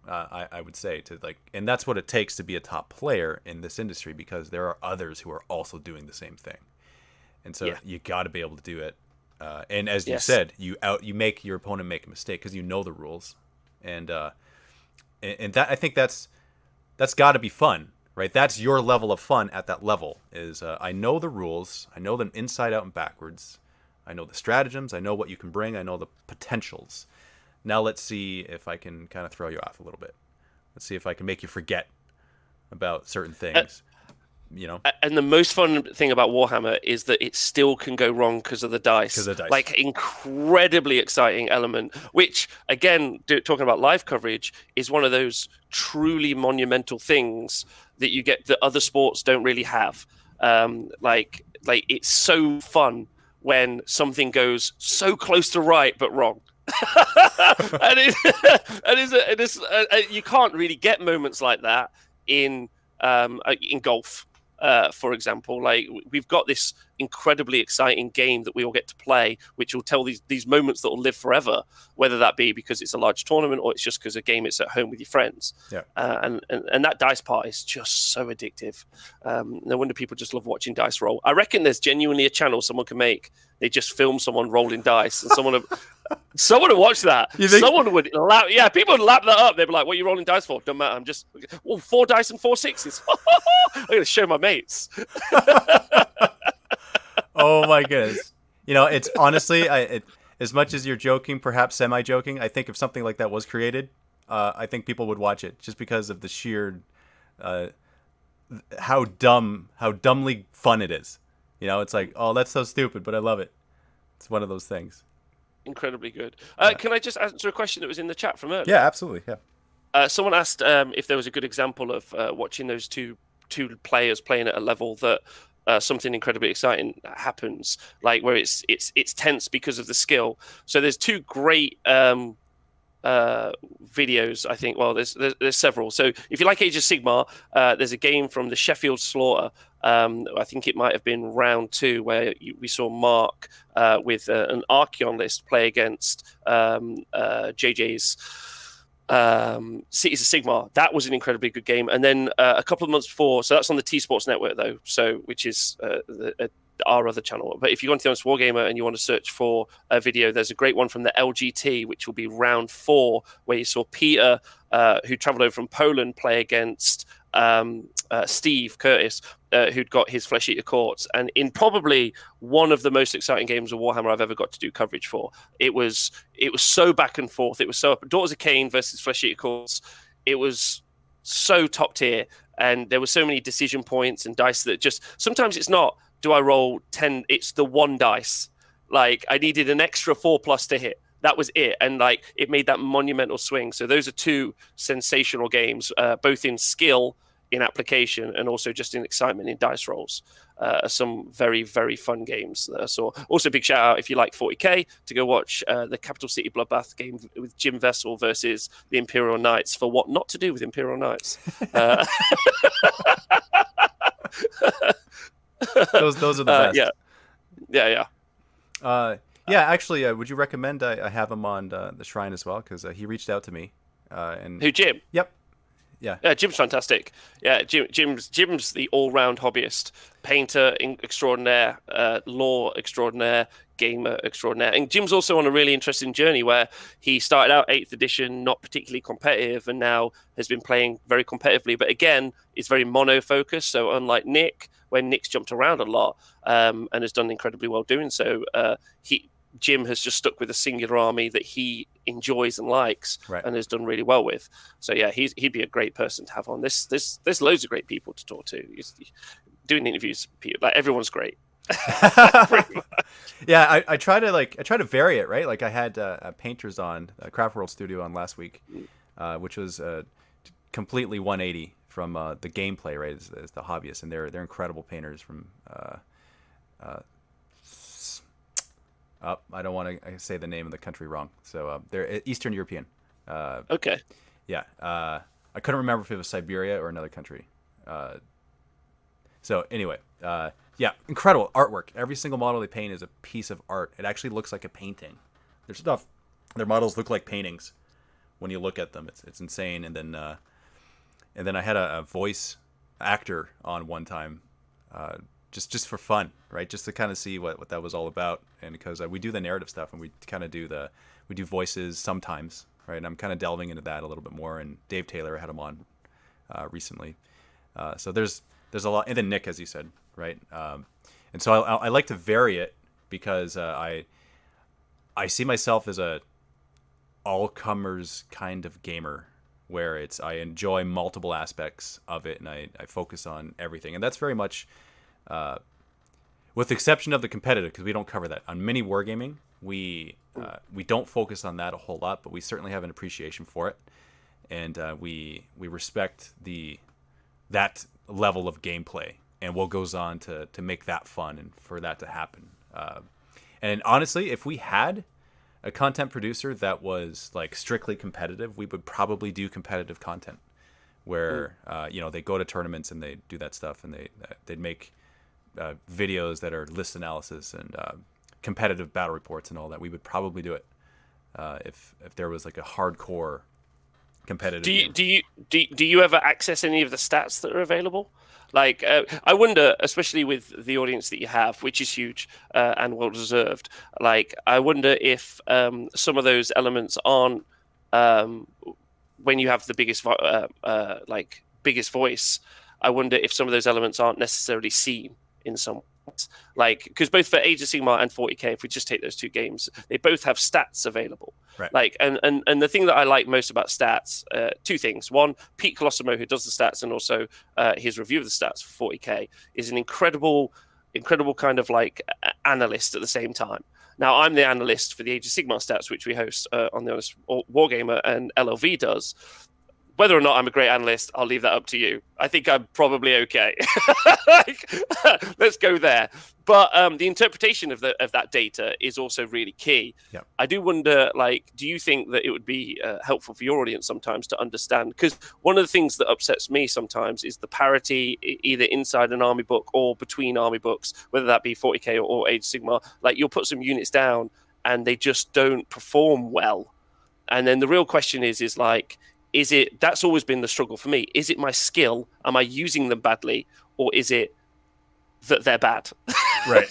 I would say to like, and that's what it takes to be a top player in this industry, because there are others who are also doing the same thing, and so you got to be able to do it. And as you said, you make your opponent make a mistake because you know the rules, and that I think that's got to be fun, right? That's your level of fun at that level. Is I know the rules, I know them inside out and backwards, I know the stratagems, I know what you can bring, I know the potentials. Now let's see if I can kind of throw you off a little bit. Let's see if I can make you forget about certain things. And the most fun thing about Warhammer is that it still can go wrong because of the dice. Like, incredibly exciting element, which, again, talking about live coverage, is one of those truly monumental things that you get that other sports don't really have. Like it's so fun when something goes so close to right but wrong. You can't really get moments like that in golf, for example. Like, we've got this incredibly exciting game that we all get to play, which will tell these moments that will live forever, whether that be because it's a large tournament or it's just because a game it's at home with your friends. And that dice part is just so addictive. No wonder people just love watching dice roll. I reckon there's genuinely a channel someone can make. They just film someone rolling dice, and someone would watch that. Someone would lap. Yeah, people would lap that up. They'd be like, "What are you rolling dice for?" Don't matter. I'm just 4 dice and 4 6s. I'm gonna show my mates. Oh my goodness! It's honestly, as much as you're joking, perhaps semi-joking, I think if something like that was created, I think people would watch it just because of the sheer how dumbly fun it is. It's like, oh, that's so stupid, but I love it. It's one of those things. Incredibly good. Can I just answer a question that was in the chat from earlier? Yeah, absolutely. Yeah. Someone asked if there was a good example of watching those two players playing at a level that something incredibly exciting happens, like where it's tense because of the skill. So there's 2 great videos, I think. Well, there's several. So if you like Age of Sigmar, there's a game from the Sheffield Slaughter. I think it might have been round 2 where we saw Mark with an Archeon list play against JJ's Cities of Sigmar. That was an incredibly good game. And then a couple of months before, so that's on the T Sports Network though, which is our other channel. But if you go onto the Honest Wargamer and you want to search for a video, there's a great one from the LGT, which will be round 4, where you saw Peter, who traveled over from Poland, play against Steve Curtis, who'd got his Flesh Eater Courts, and in probably one of the most exciting games of Warhammer I've ever got to do coverage for. It was so back and forth. It was so Daughters of Cain versus Flesh Eater Courts. It was so top tier, and there were so many decision points and dice that just sometimes it's not, do I roll 10? It's the 1 dice. Like, I needed an extra 4+ to hit. That was it. And like, it made that monumental swing. So those are 2 sensational games, both in skill, in application, and also just in excitement in dice rolls. Some very, very fun games. So also big shout out, if you like 40k, to go watch the Capital City Bloodbath game with Jim Vessel versus the Imperial Knights for what not to do with Imperial Knights. Those are the best. Yeah. Actually, would you recommend I have him on the Shrine as well? Because he reached out to me. Who, Jim? Yep. Yeah, Jim's fantastic. Yeah, Jim's the all-round hobbyist, painter extraordinaire, lore extraordinaire, gamer extraordinaire. And Jim's also on a really interesting journey where he started out 8th edition, not particularly competitive, and now has been playing very competitively. But again, it's very mono-focused. So unlike Nick, when Nick's jumped around a lot and has done incredibly well doing so, Jim has just stuck with a singular army that he enjoys and likes, and has done really well with. So yeah, he'd be a great person to have on. There's loads of great people to talk to. Doing interviews, like, everyone's great. Yeah, I try to vary it, right? Like, I had painters on Craft World Studio on last week, which was completely 180 from the gameplay, right? As the hobbyists, and they're incredible painters from. I don't want to say the name of the country wrong. So they're Eastern European. Okay. Yeah. I couldn't remember if it was Siberia or another country. So anyway, yeah, incredible artwork. Every single model they paint is a piece of art. It actually looks like a painting. There's stuff Their models look like paintings when you look at them. It's insane. And then I had a voice actor on one time, just for fun, right? Just to kind of see what that was all about. And because we do the narrative stuff, and we kind of we do voices sometimes, right? And I'm kind of delving into that a little bit more. And Dave Taylor, I had him on recently. So there's a lot. And then Nick, as you said, right? And so I like to vary it because I see myself as a all-comers kind of gamer, where I enjoy multiple aspects of it, and I focus on everything. And that's very much, with the exception of the competitive, because we don't cover that. On mini wargaming, we don't focus on that a whole lot, but we certainly have an appreciation for it. And we respect that level of gameplay and what goes on to make that fun and for that to happen. And honestly, if we had a content producer that was like strictly competitive, we would probably do competitive content where they go to tournaments and they do that stuff, and they'd make videos that are list analysis and competitive battle reports and all that. We would probably do it if there was like a hardcore competitive game. Do you ever access any of the stats that are available? Like, I wonder, especially with the audience that you have, which is huge and well deserved. Like, I wonder if some of those elements aren't when you have the biggest voice. I wonder if some of those elements aren't necessarily seen in some ways. Like, because both for Age of Sigmar and 40k, if we just take those two games, they both have stats available. Right. Like, and the thing that I like most about stats, two things. One, Pete Colosimo, who does the stats, and also his review of the stats for 40k, is an incredible kind of like analyst at the same time. Now, I'm the analyst for the Age of Sigmar stats, which we host on the Honest Wargamer, and LLV does. Whether or not I'm a great analyst, I'll leave that up to you. I think I'm probably okay. Let's go there. But the interpretation of that data is also really key. Yep. I do wonder, like, do you think that it would be helpful for your audience sometimes to understand? Because one of the things that upsets me sometimes is the parity either inside an army book or between army books, whether that be 40k or Age of Sigmar. Like, you'll put some units down and they just don't perform well. And then the real question is like, that's always been the struggle for me. Is it my skill? Am I using them badly? Or is it that they're bad? Right.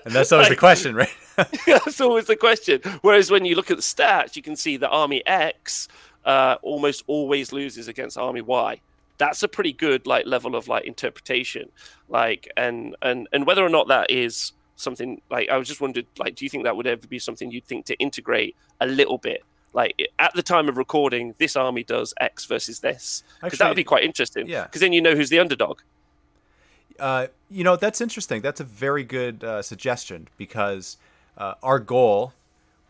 And that's always the question, right? That's always the question. Whereas when you look at the stats, you can see that Army X almost always loses against Army Y. That's a pretty good level of interpretation. And whether or not that is something, I was just wondered, do you think that would ever be something you'd think to integrate a little bit? Like, at the time of recording, this army does X versus this. Because that would be quite interesting. Yeah. Because then you know who's the underdog. That's interesting. That's a very good suggestion, because our goal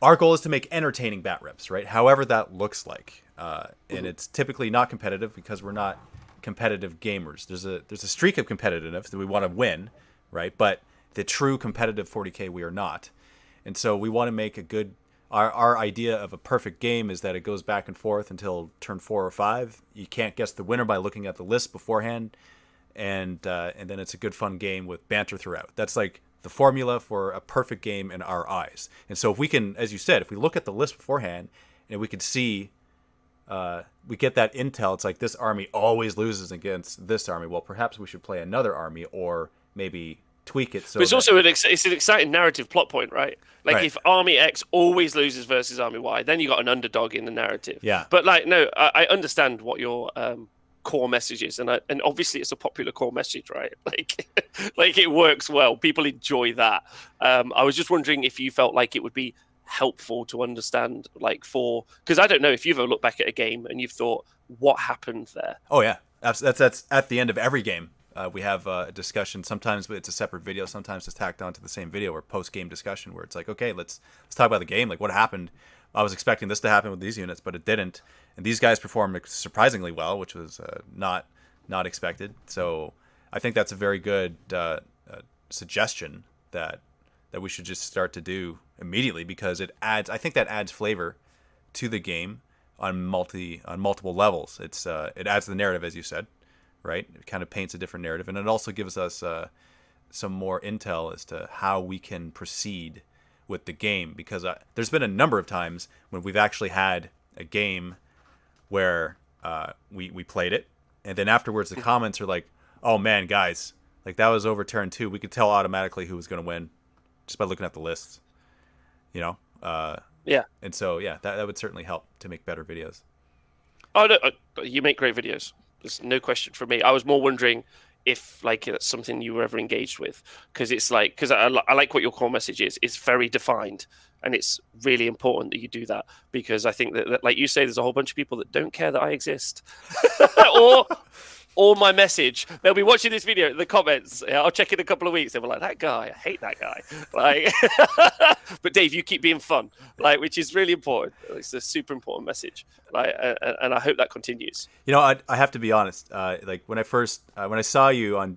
is to make entertaining bat reps, right? However that looks like. And it's typically not competitive because we're not competitive gamers. There's a streak of competitiveness that we want to win, right? But the true competitive 40k, we are not. And so we want to make a good... Our idea of a perfect game is that it goes back and forth until turn 4 or 5. You can't guess the winner by looking at the list beforehand, and then it's a good fun game with banter throughout. That's like the formula for a perfect game in our eyes. And so if we can, as you said, if we look at the list beforehand and we can see, we get that intel. It's like, this army always loses against this army. Well, perhaps we should play another army, or maybe tweak it. So but it's also it's an exciting narrative plot point, right? Like, right. If Army X always loses versus Army Y, then you got an underdog in the narrative. Yeah. But no, I understand what your core message is, and obviously it's a popular core message, right? Like it works well. People enjoy that. I was just wondering if you felt like it would be helpful to understand, because I don't know if you've ever looked back at a game and you've thought, what happened there? Oh yeah, that's at the end of every game. We have a discussion. Sometimes it's a separate video. Sometimes it's tacked onto the same video, or post-game discussion, where it's like, okay, let's talk about the game. Like, what happened? I was expecting this to happen with these units, but it didn't. And these guys performed surprisingly well, which was not expected. So I think that's a very good suggestion that we should just start to do immediately, because it adds. I think that adds flavor to the game on multiple levels. It adds to the narrative, as you said. Right, it kind of paints a different narrative, and it also gives us some more intel as to how we can proceed with the game, because there's been a number of times when we've actually had a game where we played it, and then afterwards the comments are like, "Oh man, guys, like that was overturned too. We could tell automatically who was going to win just by looking at the lists." You know? Yeah. And so that would certainly help to make better videos. Oh no, you make great videos. There's no question for me. I was more wondering if like that's something you were ever engaged with, because it's like, because I like what your core message is. It's very defined, and it's really important that you do that, because I think that like you say, there's a whole bunch of people that don't care that I exist, or my message. They'll be watching this video in the comments. I'll check in a couple of weeks. They'll be like, "That guy, I hate that guy." Like, but Dave, you keep being fun, like, which is really important. It's a super important message, like, and I hope that continues. You know, I have to be honest. Like when I saw you on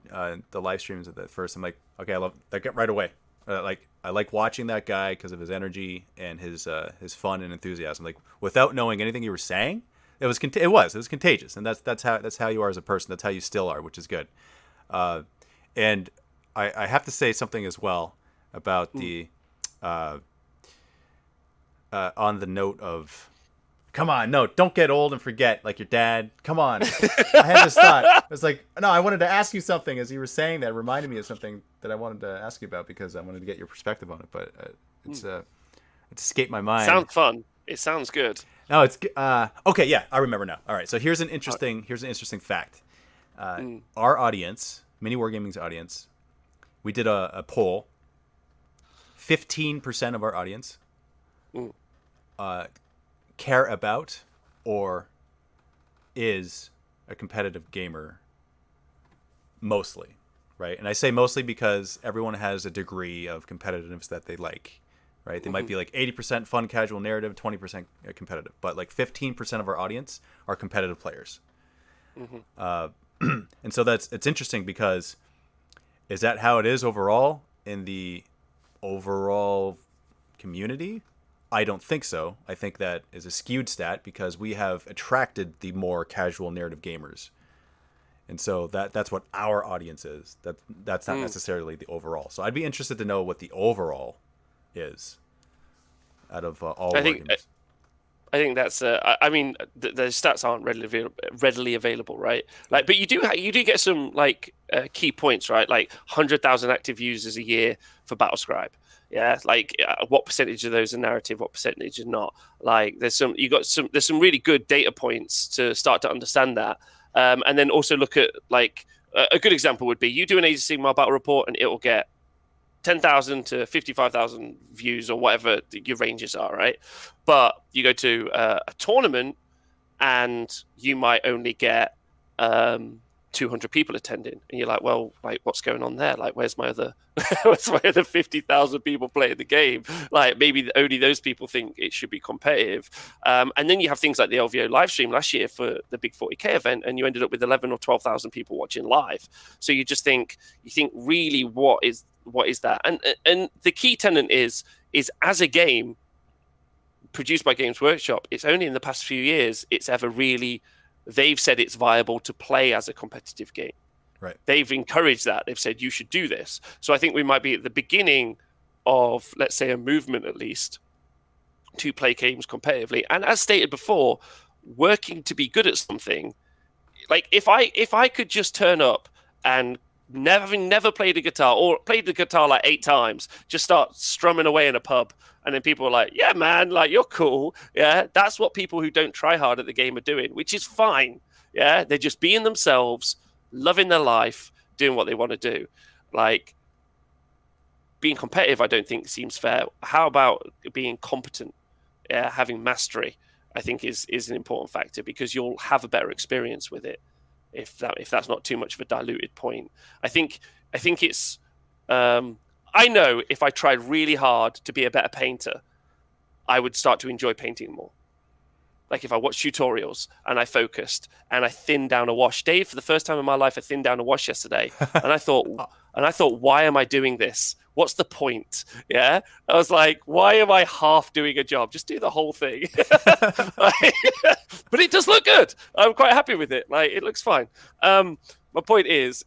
the live streams at first, I'm like, okay, I love that guy right away. I like watching that guy because of his energy and his fun and enthusiasm. Like without knowing anything you were saying. It was contagious, and that's how you are as a person. That's how you still are, which is good. And I have to say something as well about the on the note of, come on, no, don't get old and forget like your dad. Come on, I had this thought. I was like, no, I wanted to ask you something as you were saying that. It reminded me of something that I wanted to ask you about because I wanted to get your perspective on it, but it's escaped my mind. Sounds fun. It sounds good. No, it's okay. Yeah, I remember now. All right, so here's an interesting fact. Our audience, Mini Wargaming's audience, we did a poll. 15% of our audience care about or is a competitive gamer. Mostly, right? And I say mostly because everyone has a degree of competitiveness that they like. Right? They might be like 80% fun, casual narrative, 20% competitive, but like 15% of our audience are competitive players. And so it's interesting because is that how it is overall in the overall community? I don't think so. I think that is a skewed stat because we have attracted the more casual narrative gamers. And so that's what our audience is. That's not necessarily the overall. So I'd be interested to know what the overall is out of all games. I think that's. I mean, the stats aren't readily available, right? Like, but you do get some like key points, right? Like 100,000 active users a year for Battlescribe. Yeah, like what percentage of those are narrative? What percentage are not? Like, there's some really good data points to start to understand that, and then also look at like a good example would be you do an Age of Sigmar battle report and it will get 10,000 to 55,000 views or whatever your ranges are, right? But you go to a tournament and you might only get 200 people attending, and you're like, well, like, what's going on there? Like, where's my other 50,000 people playing the game? Like, maybe only those people think it should be competitive. And then you have things like the LVO live stream last year for the Big 40K event, and you ended up with 11 or 12,000 people watching live. So you think really, what is that? And the key tenet is as a game produced by Games Workshop, it's only in the past few years it's ever really, they've said it's viable to play as a competitive game. Right. They've encouraged that. They've said you should do this. So I think we might be at the beginning of, let's say, a movement at least to play games competitively. And as stated before, working to be good at something. Like if I could just turn up and having never played a guitar or played the guitar like 8 times, just start strumming away in a pub, and then people are like, yeah, man, like, you're cool. Yeah, that's what people who don't try hard at the game are doing, which is fine. Yeah, they're just being themselves, loving their life, doing what they want to do. Like, being competitive, I don't think seems fair. How about being competent? Yeah, having mastery, I think is an important factor, because you'll have a better experience with it if that's not too much of a diluted point. I think it's I know if I tried really hard to be a better painter, I would start to enjoy painting more. Like if I watched tutorials and I focused and I thinned down a wash. Dave, for the first time in my life, I thinned down a wash yesterday, and I thought, why am I doing this? What's the point? Yeah, I was like, why am I half doing a job? Just do the whole thing. But it does look good. I'm quite happy with it. Like, it looks fine. my point is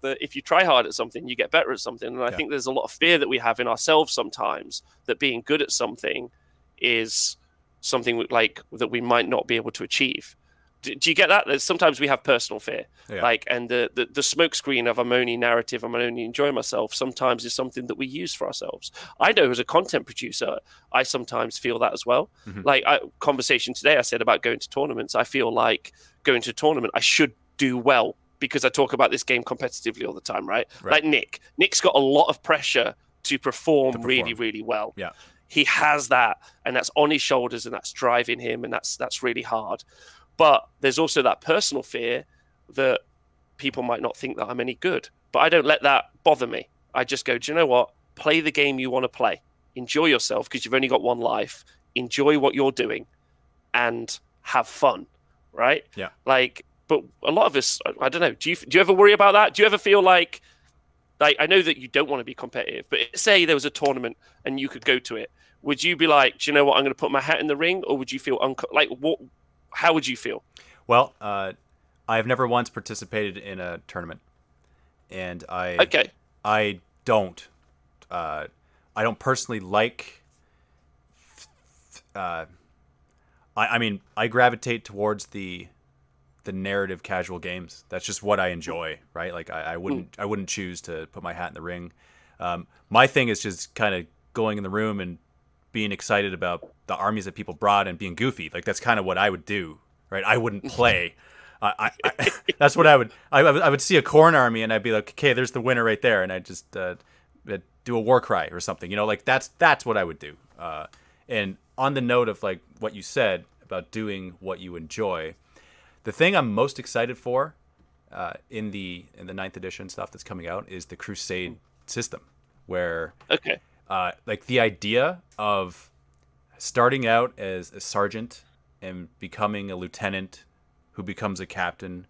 that if you try hard at something, you get better at something. And I think there's a lot of fear that we have in ourselves sometimes that being good at something is something like that we might not be able to achieve. Do you get that? Sometimes we have personal fear, and the smoke screen of I'm only narrative, I'm only enjoying myself. Sometimes is something that we use for ourselves. I know as a content producer, I sometimes feel that as well. Conversation today, I said about going to tournaments. I feel like going to a tournament, I should do well because I talk about this game competitively all the time, right? Like Nick's got a lot of pressure to perform really, really well. Yeah, he has that, and that's on his shoulders, and that's driving him, and that's really hard. But there's also that personal fear that people might not think that I'm any good. But I don't let that bother me. I just go, do you know what? Play the game you want to play. Enjoy yourself because you've only got one life. Enjoy what you're doing and have fun, right? Yeah. But a lot of us, I don't know, do you ever worry about that? Do you ever feel like I know that you don't want to be competitive, but say there was a tournament and you could go to it. Would you be like, do you know what? I'm going to put my hat in the ring, or would you feel what? How would you feel? Well, I've never once participated in a tournament, and I don't personally like. I mean, I gravitate towards the narrative casual games. That's just what I enjoy, right? Like I wouldn't choose to put my hat in the ring. My thing is just kind of going in the room and being excited about the armies that people brought and being goofy. Like that's kind of what I would do, right? I wouldn't play. That's what I would see a corn army and I'd be like, okay, there's the winner right there, and I'd just do a war cry or something, like that's what I would do. And on the note of like what you said about doing what you enjoy, the thing I'm most excited for in the 9th edition stuff that's coming out is the Crusade system, where like the idea of starting out as a sergeant and becoming a lieutenant who becomes a captain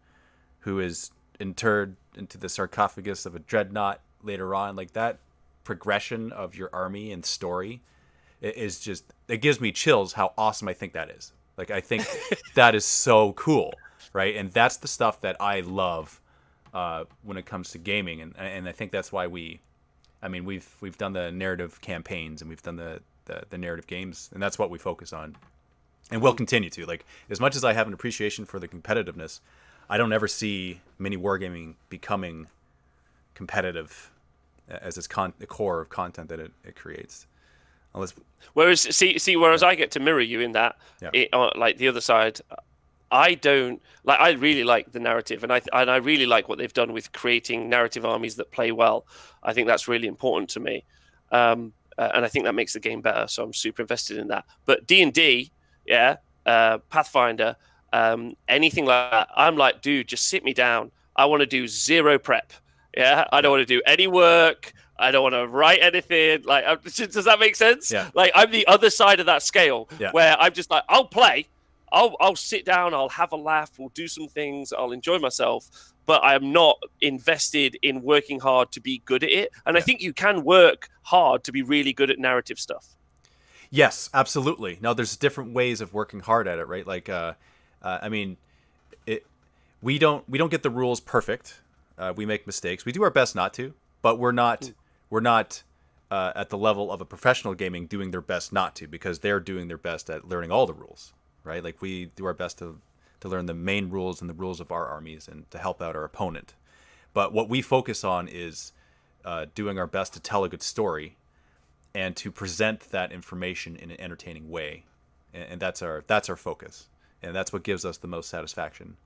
who is interred into the sarcophagus of a dreadnought later on, like that progression of your army and story is just, it gives me chills how awesome I think that is. Like I think that is so cool, right? And that's the stuff that I love when it comes to gaming, and I think that's why we've done the narrative campaigns and we've done the narrative games, and that's what we focus on, and we'll continue to. Like as much as I have an appreciation for the competitiveness, I don't ever see mini wargaming becoming competitive as its the core of content that it creates. Whereas I get to mirror you in that, like the other side, I don't like. I really like the narrative, and I really like what they've done with creating narrative armies that play well. I think that's really important to me, and I think that makes the game better. So I'm super invested in that. But D&D, Pathfinder, anything like that, I'm like, dude, just sit me down. I want to do zero prep. Yeah, I don't want to do any work. I don't want to write anything. Like, does that make sense? Yeah. Like, I'm the other side of that scale, where I'm just like, I'll play, I'll sit down, I'll have a laugh, we'll do some things, I'll enjoy myself, but I am not invested in working hard to be good at it. And I think you can work hard to be really good at narrative stuff. Yes, absolutely. Now, there's different ways of working hard at it, right? Like, we don't get the rules perfect. We make mistakes. We do our best not to, but we're not at the level of a professional gaming doing their best not to, because they're doing their best at learning all the rules, right? Like we do our best to learn the main rules and the rules of our armies and to help out our opponent. But what we focus on is doing our best to tell a good story and to present that information in an entertaining way, and that's our focus, and that's what gives us the most satisfaction.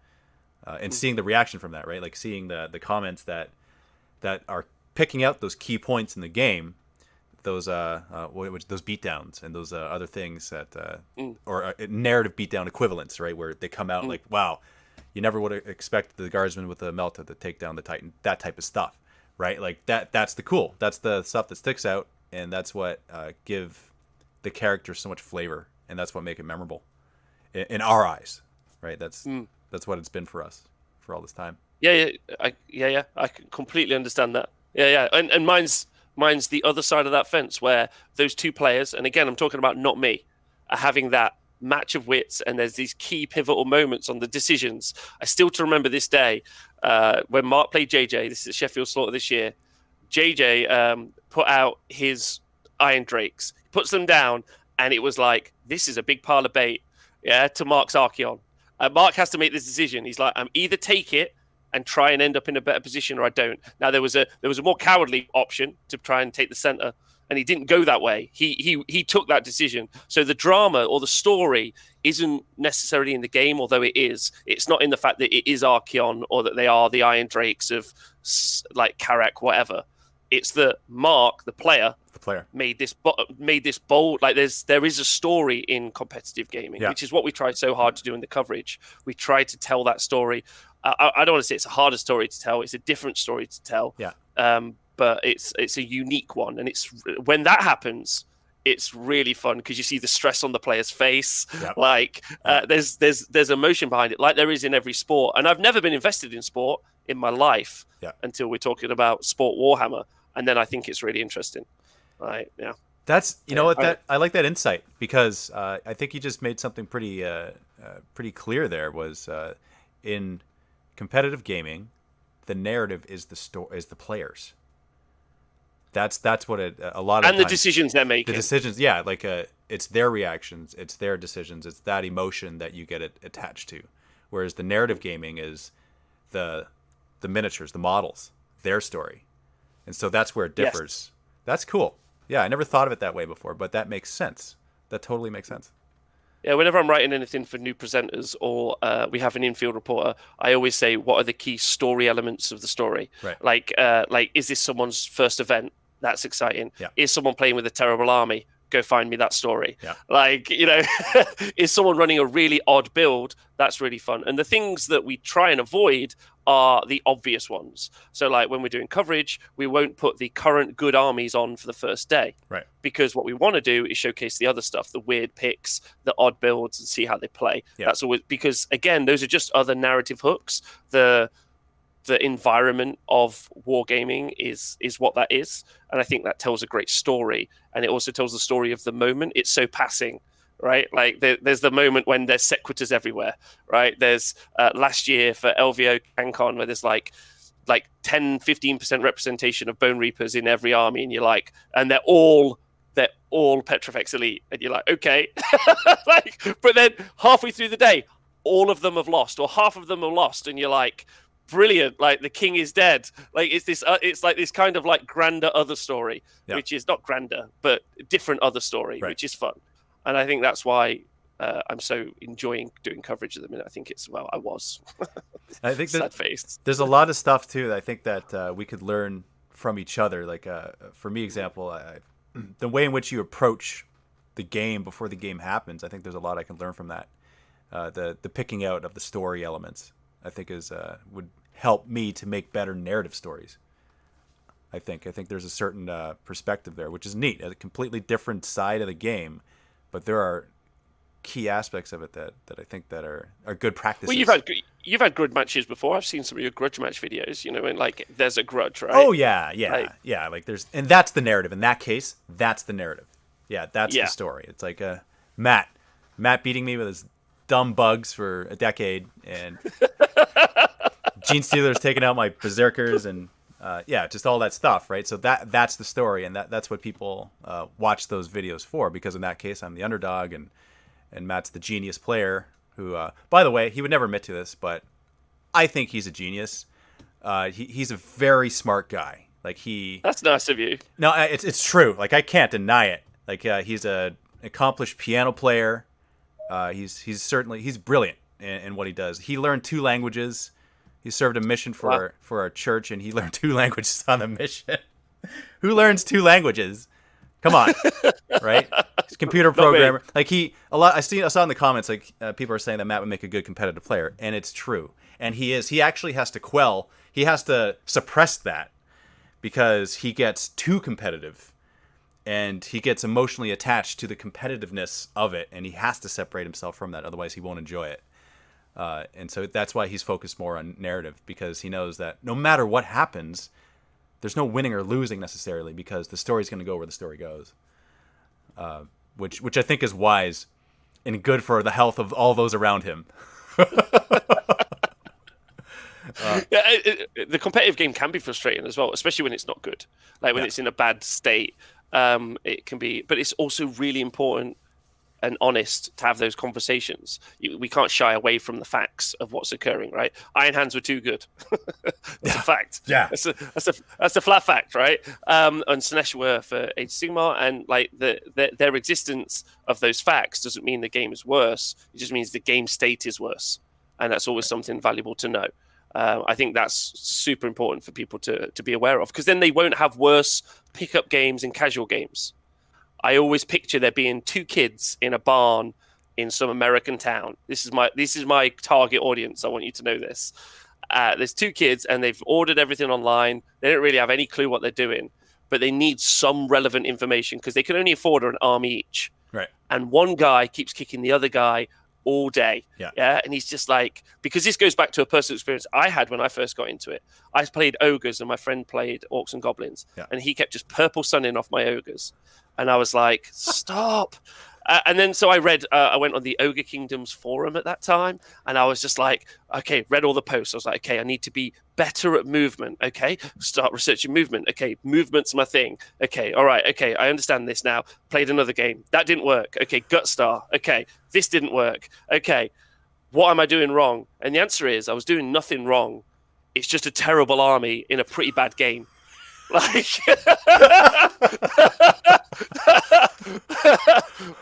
And seeing the reaction from that, right? Like seeing the comments that are picking out those key points in the game, those beatdowns and those other things that or narrative beatdown equivalents, right? Where they come out like, wow, you never would have expected the guardsman with the Melta to take down the Titan, that type of stuff, right? Like that's the stuff that sticks out, and that's what give the character so much flavor, and that's what make it memorable in our eyes, right? That's what it's been for us for all this time. I can completely understand that. And mine's the other side of that fence, where those two players, and again, I'm talking about not me, are having that match of wits, and there's these key pivotal moments on the decisions. I still to remember this day when Mark played JJ. This is Sheffield Slaughter this year. JJ put out his Iron Drakes, puts them down, and it was like, this is a big pile of bait, to Mark's Archeon. Mark has to make this decision. He's like, I'm either take it and try and end up in a better position, or I don't. Now there was a more cowardly option to try and take the center, and he didn't go that way. He took that decision. So the drama or the story isn't necessarily in the game, although it is. It's not in the fact that it is Archeon or that they are the Iron Drakes of like Karak, whatever. It's that Mark, the player, made this bold. Like there is a story in competitive gaming, which is what we tried so hard to do in the coverage. We tried to tell that story. I don't want to say it's a harder story to tell. It's a different story to tell. Yeah. But it's a unique one, and it's when that happens, it's really fun because you see the stress on the player's face. Yep. Like there's emotion behind it, like there is in every sport. And I've never been invested in sport in my life until we're talking about Sport Warhammer, and then I think it's really interesting. Right? Yeah. That's know what I like that insight because I think you just made something pretty clear there. Was in competitive gaming, the narrative is the players. That's what a lot of and the decisions they're making. The decisions, like it's their reactions, it's their decisions, it's that emotion that you get attached to. Whereas the narrative gaming is the miniatures, the models, their story, and so that's where it differs. Yes. That's cool. Yeah, I never thought of it that way before, but that makes sense. That totally makes sense. Yeah, whenever I'm writing anything for new presenters or we have an infield reporter, I always say, what are the key story elements of the story? Right. Like, is this someone's first event? That's exciting. Yeah. Is someone playing with a terrible army? Go find me that story. Yeah. Like, is someone running a really odd build? That's really fun. And the things that we try and avoid are the obvious ones. So like when we're doing coverage, we won't put the current good armies on for the first day. Right. Because what we want to do is showcase the other stuff, the weird picks, the odd builds, and see how they play. Yeah. That's always because, again, those are just other narrative hooks. The environment of wargaming is what that is. And I think that tells a great story. And it also tells the story of the moment. It's so passing, right? Like there's the moment when there's sequiturs everywhere, right? There's last year for LVO CanCon where there's like 10-15% representation of Bone Reapers in every army. And you're like, and they're all Petrifex Elite. And you're like, okay. But then halfway through the day, all of them have lost or half of them are lost. And you're like, brilliant, like the king is dead. Like it's like this kind of like grander other story, which is not grander but different other story, which is fun. And I think that's why I'm so enjoying doing coverage at the minute. I think I think sad face. There's a lot of stuff too that I think that we could learn from each other. Like for me, example, the way in which you approach the game before the game happens, I think there's a lot I can learn from that. The picking out of the story elements, I think would help me to make better narrative stories. I think there's a certain perspective there, which is neat. A completely different side of the game, but there are key aspects of it that I think that are good practices. Well, you've had grudge matches before. I've seen some of your grudge match videos. And like there's a grudge, right? Oh yeah. Like there's, and that's the narrative. In that case, that's the narrative. Yeah, that's the story. It's like Matt beating me with his dumb bugs for a decade, and Gene Stealer's taking out my berserkers, and just all that stuff, right? So that's the story, and that's what people watch those videos for, because in that case I'm the underdog, and Matt's the genius player who, by the way, he would never admit to this, but I think he's a genius. He's a very smart guy. Like That's nice of you. No, it's true. Like I can't deny it. Like he's an accomplished piano player. He's brilliant in what he does. He learned 2 languages. He served a mission for our church, and he learned 2 languages on the mission. Who learns 2 languages? Come on, right? He's a computer programmer. Like I saw in the comments, like people are saying that Matt would make a good competitive player, and it's true. And he is. He actually has to suppress that because he gets too competitive. And he gets emotionally attached to the competitiveness of it, and he has to separate himself from that, otherwise he won't enjoy it. And so that's why he's focused more on narrative, because he knows that no matter what happens, there's no winning or losing necessarily, because the story's going to go where the story goes, which I think is wise. and good for the health of all those around him. The competitive game can be frustrating as well, especially when it's not good. Like when it's in a bad state, it can be. But it's also really important and honest to have those conversations. We can't shy away from the facts of what's occurring, right? Iron Hands were too good. That's a fact. Yeah, that's a flat fact, right? And Slanesh were for Age of Sigmar, and like their existence of those facts doesn't mean the game is worse. It just means the game state is worse, and that's always something valuable to know. I think that's super important for people to be aware of, because then they won't have worse pickup games and casual games. I always picture there being two kids in a barn in some American town. This is my target audience. I want you to know this. There's two kids and they've ordered everything online. They don't really have any clue what they're doing, but they need some relevant information because they can only afford an arm each. Right. And one guy keeps kicking the other guy all day. Yeah. And he's just like, because this goes back to a personal experience I had when I first got into it. I played ogres and my friend played orcs and goblins, and he kept just purple sunning off my ogres. And I was like, stop. And then so I went on the Ogre Kingdoms forum at that time, and I was just like, okay, read all the posts. I was like, okay, I need to be better at movement. Okay, start researching movement. Okay, movement's my thing. Okay, all right. Okay, I understand this now. Played another game. That didn't work. Okay, Gutstar. Okay, this didn't work. Okay, what am I doing wrong? And the answer is I was doing nothing wrong. It's just a terrible army in a pretty bad game. Like,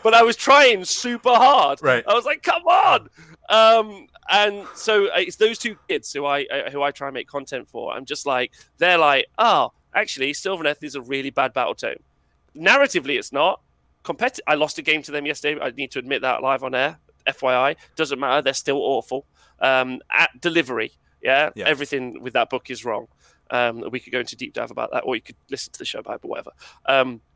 but I was trying super hard. Right. I was like, come on. And so it's those two kids who I try and make content for. I'm just like, they're like, oh, actually, Sylvaneth is a really bad battle tome. Narratively, it's not. I lost a game to them yesterday. I need to admit that live on air. FYI, doesn't matter. They're still awful. At delivery, everything with that book is wrong. We could go into deep dive about that, or you could listen to the show about it, but whatever.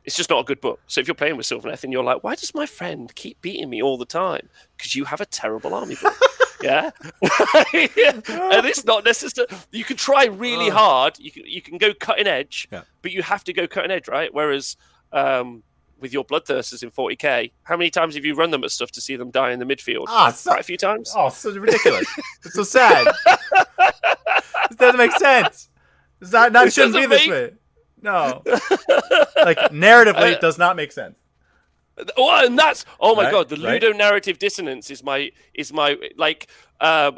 It's just not a good book. So if you're playing with Sylvaneth and you're like, why does my friend keep beating me all the time? Because you have a terrible army book. And it's not necessary. You can try really hard. You can go cutting edge, but you have to go cutting edge, right? Whereas with your Bloodthirsters in 40k, how many times have you run them at stuff to see them die in the midfield? Quite a few times. Oh, so ridiculous. It's so sad. This doesn't make sense. It shouldn't be this way. No. Like, narratively, it does not make sense. Oh, and that's my Right? god, the Right? ludonarrative dissonance is my like. Do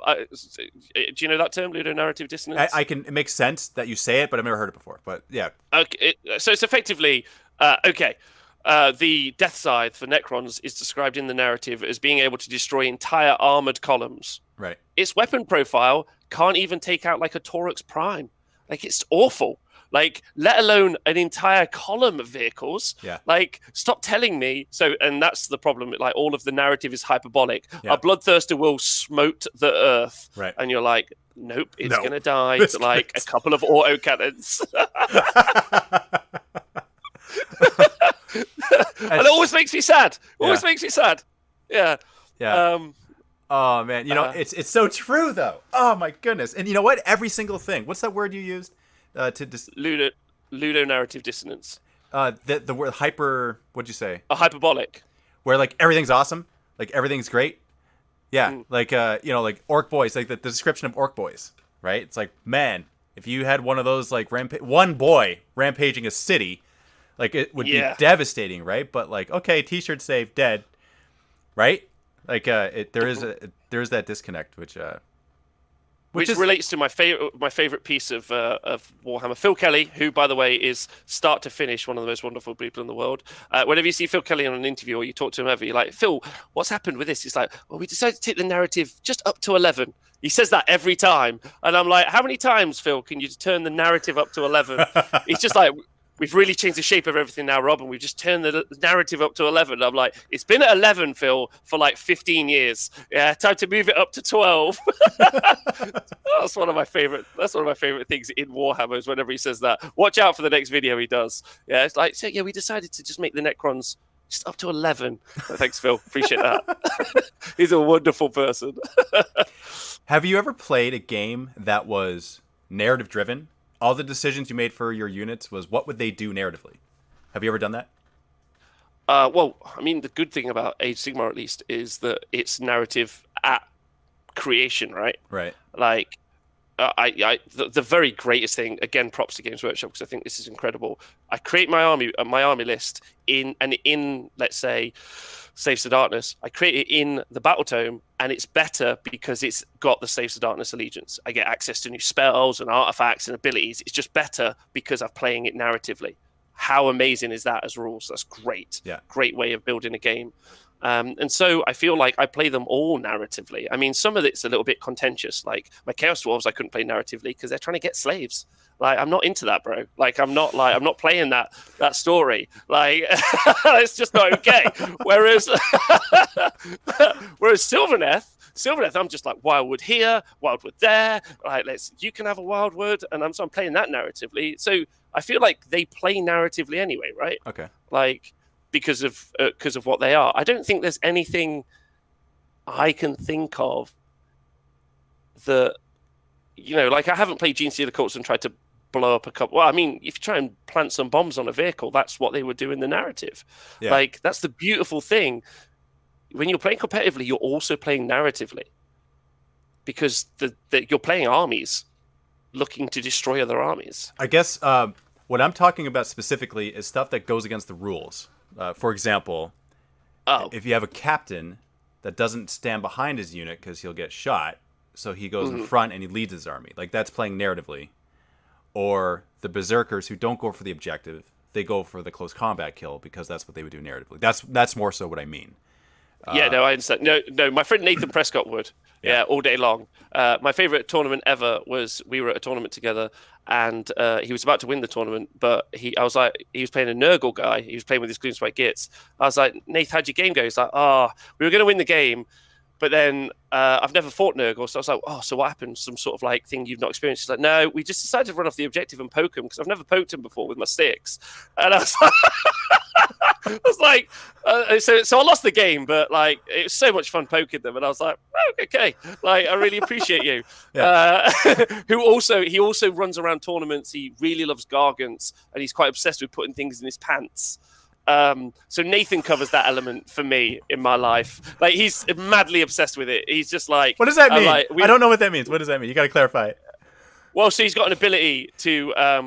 you know that term, ludonarrative dissonance? It makes sense that you say it, but I've never heard it before. But yeah. Okay, so it's effectively the Death Scythe for Necrons is described in the narrative as being able to destroy entire armored columns. Right. Its weapon profile can't even take out like a Torux Prime. Like, it's awful. Like, let alone an entire column of vehicles. Yeah. Like, stop telling me. So, and that's the problem. Like, all of the narrative is hyperbolic. Yeah. A Bloodthirster will smote the earth. Right. And you're like, nope, it's No. going to die to like a couple of autocannons. And it always makes me sad. Always makes me sad. Yeah. Yeah. Oh man, it's so true though. Oh my goodness. And you know what? Every single thing. What's that word you used to ludonarrative dissonance. The word hyper. What'd you say? A hyperbolic. Where like everything's awesome, like everything's great. Yeah. Like like Orc Boys, like the description of Orc Boys, right? It's like, man, if you had one of those like one boy rampaging a city, like it would be devastating, right? But like, okay, T-shirt saved, dead, right? Like there is that disconnect, which relates to my favorite piece of Warhammer. Phil Kelly, who by the way is start to finish one of the most wonderful people in the world. Whenever you see Phil Kelly on an interview or you talk to him ever, you're like, Phil, what's happened with this? He's like, well, we decided to take the narrative just up to 11. He says that every time, and I'm like, how many times, Phil, can you turn the narrative up to 11? He's just like, we've really changed the shape of everything now, Rob, and we've just turned the narrative up to 11. I'm like, it's been at 11, Phil, for like 15 years. Yeah, time to move it up to 12. That's one of my favorite things in Warhammer is whenever he says that. Watch out for the next video he does. Yeah, it's like, so yeah, we decided to just make the Necrons just up to 11. So thanks, Phil. Appreciate that. He's a wonderful person. Have you ever played a game that was narrative driven? All the decisions you made for your units was what would they do narratively? Have you ever done that? Well, I mean, the good thing about Age of Sigmar, at least, is that it's narrative at creation, right? Right. Like, the very greatest thing, again, props to Games Workshop, because I think this is incredible. I create my army list in let's say, Saves to Darkness. I create it in the Battle Tome, and it's better because it's got the Saves to Darkness allegiance. I get access to new spells and artifacts and abilities. It's just better because I'm playing it narratively. How amazing is that as rules? That's great. Yeah. Great way of building a game. And so I feel like I play them all narratively. I mean, some of it's a little bit contentious. Like my Chaos Dwarves, I couldn't play narratively because they're trying to get slaves. Like, I'm not into that, bro. Like, I'm not playing that story. Like, it's just not okay. Whereas Sylvaneth, I'm just like Wildwood here, Wildwood there. Like, you can have a Wildwood, and I'm playing that narratively. So I feel like they play narratively anyway, right? Okay. Like, because of what they are. I don't think there's anything I can think of that, like, I haven't played Gene Stealer Cults and tried to blow up a couple. Well, I mean, if you try and plant some bombs on a vehicle, that's what they would do in the narrative. Yeah. Like, that's the beautiful thing. When you're playing competitively, you're also playing narratively, because you're playing armies looking to destroy other armies. I guess what I'm talking about specifically is stuff that goes against the rules. For example, if you have a captain that doesn't stand behind his unit because he'll get shot, so he goes in front and he leads his army. Like, that's playing narratively. Or the berserkers who don't go for the objective, they go for the close combat kill because that's what they would do narratively. That's more so what I mean. Yeah, no, I understand. No, my friend Nathan Prescott would. Yeah, all day long. My favorite tournament ever was, we were at a tournament together, and he was about to win the tournament, but he was playing a Nurgle guy. He was playing with his Gloomspite Gits. I was like, Nath, how'd your game go? He's like, we were going to win the game, but then I've never fought Nurgle. So I was like, so what happened? Some sort of like thing you've not experienced? He's like, no, we just decided to run off the objective and poke him because I've never poked him before with my sticks. And I was like, so I lost the game, but like, it was so much fun poking them, and I was like, okay, like, I really appreciate you. Yeah. He also runs around tournaments. He really loves Gargants, and he's quite obsessed with putting things in his pants. So Nathan covers that element for me in my life. Like, he's madly obsessed with it. He's just like, what does that mean? I don't know what that means. What does that mean? You got to clarify it. Well, so he's got an ability to, a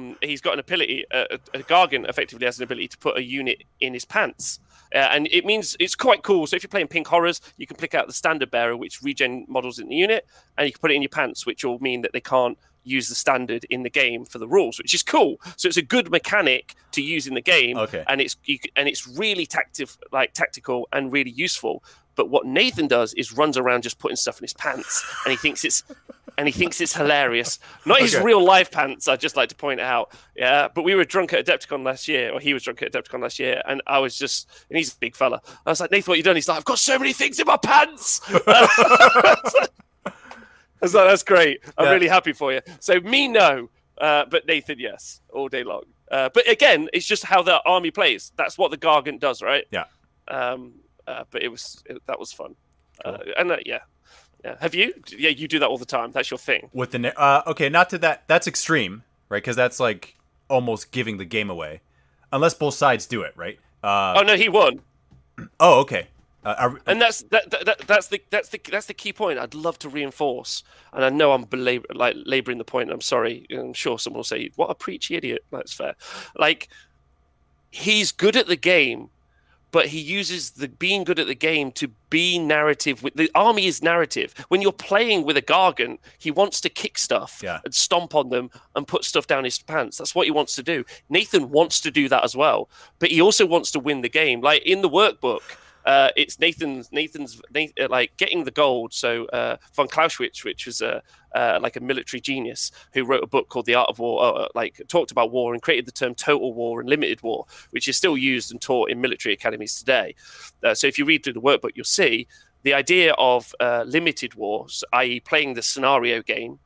Gargant effectively has an ability to put a unit in his pants. And it means it's quite cool. So if you're playing Pink Horrors, you can pick out the standard bearer, which regen models in the unit, and you can put it in your pants, which will mean that they can't use the standard in the game for the rules, which is cool. So it's a good mechanic to use in the game. Okay. And it's really tactical and really useful. But what Nathan does is runs around just putting stuff in his pants, and he thinks it's hilarious. Not his real life pants, I'd just like to point out. Yeah, but we were drunk at Adepticon last year, or he was drunk at Adepticon last year, and and he's a big fella. I was like, Nathan, what you done? He's like, I've got so many things in my pants. I was like, that's great. I'm really happy for you. So me, no, but Nathan, yes, all day long. But again, it's just how the army plays. That's what the Gargant does, right? Yeah. But that was fun. Cool. Yeah. Have you? Yeah, you do that all the time. That's your thing. With the okay, not to that. That's extreme, right? Because that's like almost giving the game away, unless both sides do it, right? Oh no, he won. Oh, okay. And that's the key point. I'd love to reinforce, and I know I'm laboring the point. I'm sorry. I'm sure someone will say, "What a preachy idiot." That's fair. Like, he's good at the game, but he uses the being good at the game to be narrative. The army is narrative. When you're playing with a Gargant, he wants to kick stuff and stomp on them and put stuff down his pants. That's what he wants to do. Nathan wants to do that as well, but he also wants to win the game. Like in the workbook, it's Nathan's like getting the gold. So von Clausewitz, which was like a military genius who wrote a book called The Art of War, talked about war and created the term total war and limited war, which is still used and taught in military academies today. So if you read through the workbook, you'll see the idea of limited wars, i.e. playing the scenario game,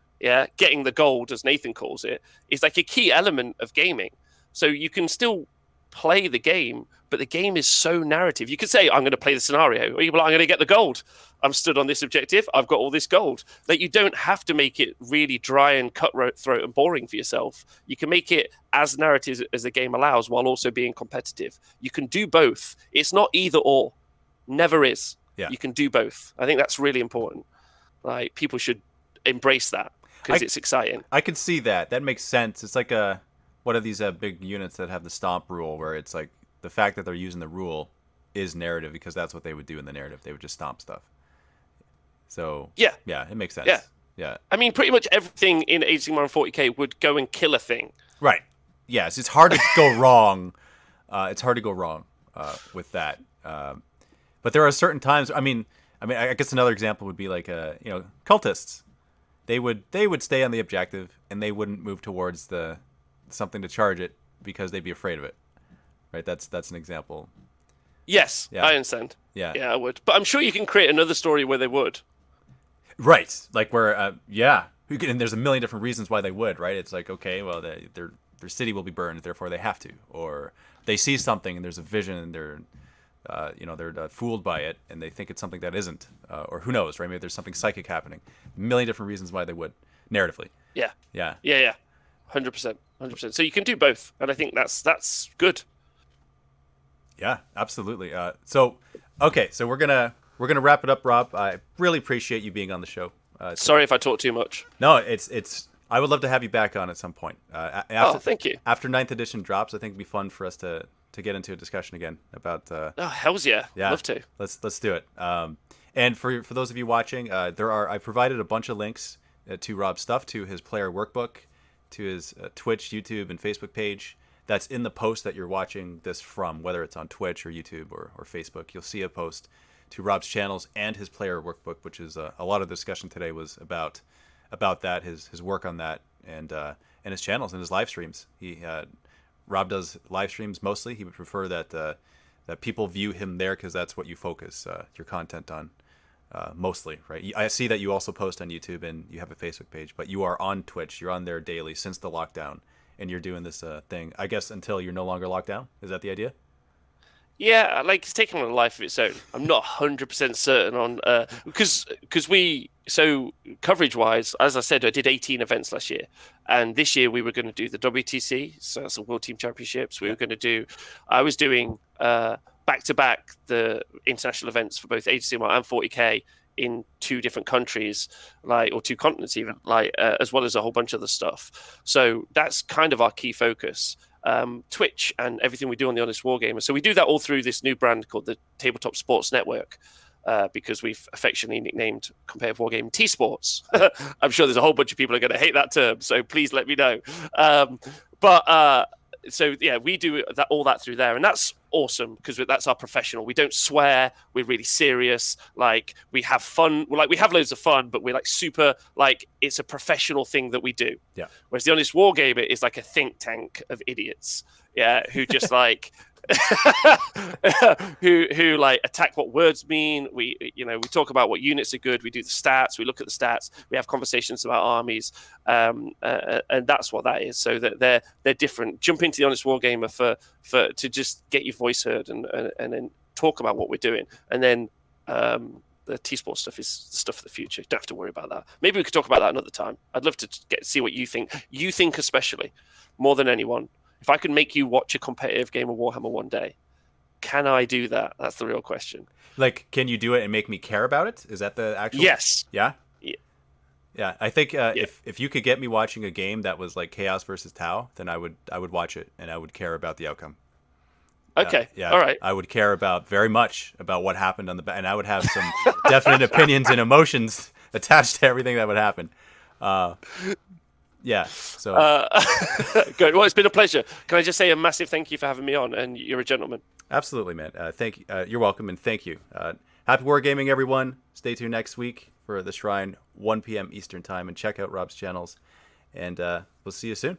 getting the gold, as Nathan calls it, is like a key element of gaming. So you can still play the game, but the game is so narrative. You could say, I'm going to play the scenario, or you're like, I'm going to get the gold. I'm stood on this objective. I've got all this gold. Like, you don't have to make it really dry and cutthroat and boring for yourself. You can make it as narrative as the game allows while also being competitive. You can do both. It's not either or. Never is. Yeah. You can do both. I think that's really important. Like, people should embrace that because it's exciting. I can see that. That makes sense. It's like one of these big units that have the stomp rule, where it's like the fact that they're using the rule is narrative, because that's what they would do in the narrative. They would just stomp stuff. So yeah, it makes sense. Yeah. I mean, pretty much everything in Age of Sigmar and 40k would go and kill a thing. Right. Yes, it's hard to go wrong. It's hard to go wrong with that. But there are certain times. I mean, I guess another example would be like cultists. They would stay on the objective and they wouldn't move towards something to charge it because they'd be afraid of it. Right. That's an example. Yes, yeah. I understand. Yeah, I would. But I'm sure you can create another story where they would. Right. Like where, and there's a million different reasons why they would. Right. It's like, okay, well, their city will be burned, therefore they have to, or they see something and there's a vision and they're fooled by it and they think it's something that isn't, or who knows, right? Maybe there's something psychic happening. A million different reasons why they would, narratively. Yeah. 100%. So you can do both, and I think that's good. Yeah, absolutely. So we're gonna wrap it up, Rob. I really appreciate you being on the show. Sorry if I talk too much. No, it's. I would love to have you back on at some point. Thank you. After 9th edition drops, I think it'd be fun for us to get into a discussion again about. Hells yeah! Love to. Let's do it. And for those of you watching, I provided a bunch of links to Rob's stuff, to his player workbook, to his Twitch, YouTube, and Facebook page. That's in the post that you're watching this from, whether it's on Twitch or YouTube or Facebook. You'll see a post to Rob's channels and his player workbook, which is a lot of the discussion today was about that, his work on that, and his channels and his live streams. Rob does live streams mostly. He would prefer that people view him there because that's what you focus your content on mostly, right? I see that you also post on YouTube and you have a Facebook page, but you are on Twitch. You're on there daily since the lockdown. And you're doing this thing, I guess, until you're no longer locked down? Is that the idea? Yeah, like, it's taking on a life of its own. I'm not 100% certain on... Because coverage-wise, as I said, I did 18 events last year. And this year we were going to do the WTC, so that's the World Team Championships. I was doing back-to-back the international events for both Age of Sigmar and 40k in 2 different countries, or 2 continents even, as well as a whole bunch of other stuff. So that's kind of our key focus. Twitch and everything we do on the Honest Wargamer. So we do that all through this new brand called the Tabletop Sports Network, because we've affectionately nicknamed Competitive Wargaming T-Sports. I'm sure there's a whole bunch of people who are going to hate that term, so please let me know. So yeah, we do all that through there, and that's awesome because that's our professional. We don't swear. We're really serious. Like, we have fun. We have loads of fun, but we're super it's a professional thing that we do. Yeah. Whereas the Honest Wargamer is like a think tank of idiots. Yeah, who just who attack what words mean. We talk about what units are good. We do the stats. We look at the stats. We have conversations about armies, and that's what that is. So that they're different. Jump into the Honest Wargamer for to just get your voice heard and then talk about what we're doing. And then the T-Sports stuff is stuff for the future. Don't have to worry about that. Maybe we could talk about that another time. I'd love to see what you think. You think especially more than anyone. If I could make you watch a competitive game of Warhammer one day, can I do that? That's the real question. Can you do it and make me care about it? Is that the actual? Yes. Yeah? Yeah. I think if you could get me watching a game that was like Chaos versus Tau, then I would watch it and I would care about the outcome. Okay. Yeah. All right. I would care very much about what happened on and I would have some definite opinions and emotions attached to everything that would happen. Yeah. So good. Well, it's been a pleasure. Can I just say a massive thank you for having me on? And you're a gentleman. Absolutely, man. Thank you. You're welcome, and thank you. Happy wargaming, everyone. Stay tuned next week for the Shrine, 1 p.m. Eastern Time, and check out Rob's channels. And we'll see you soon.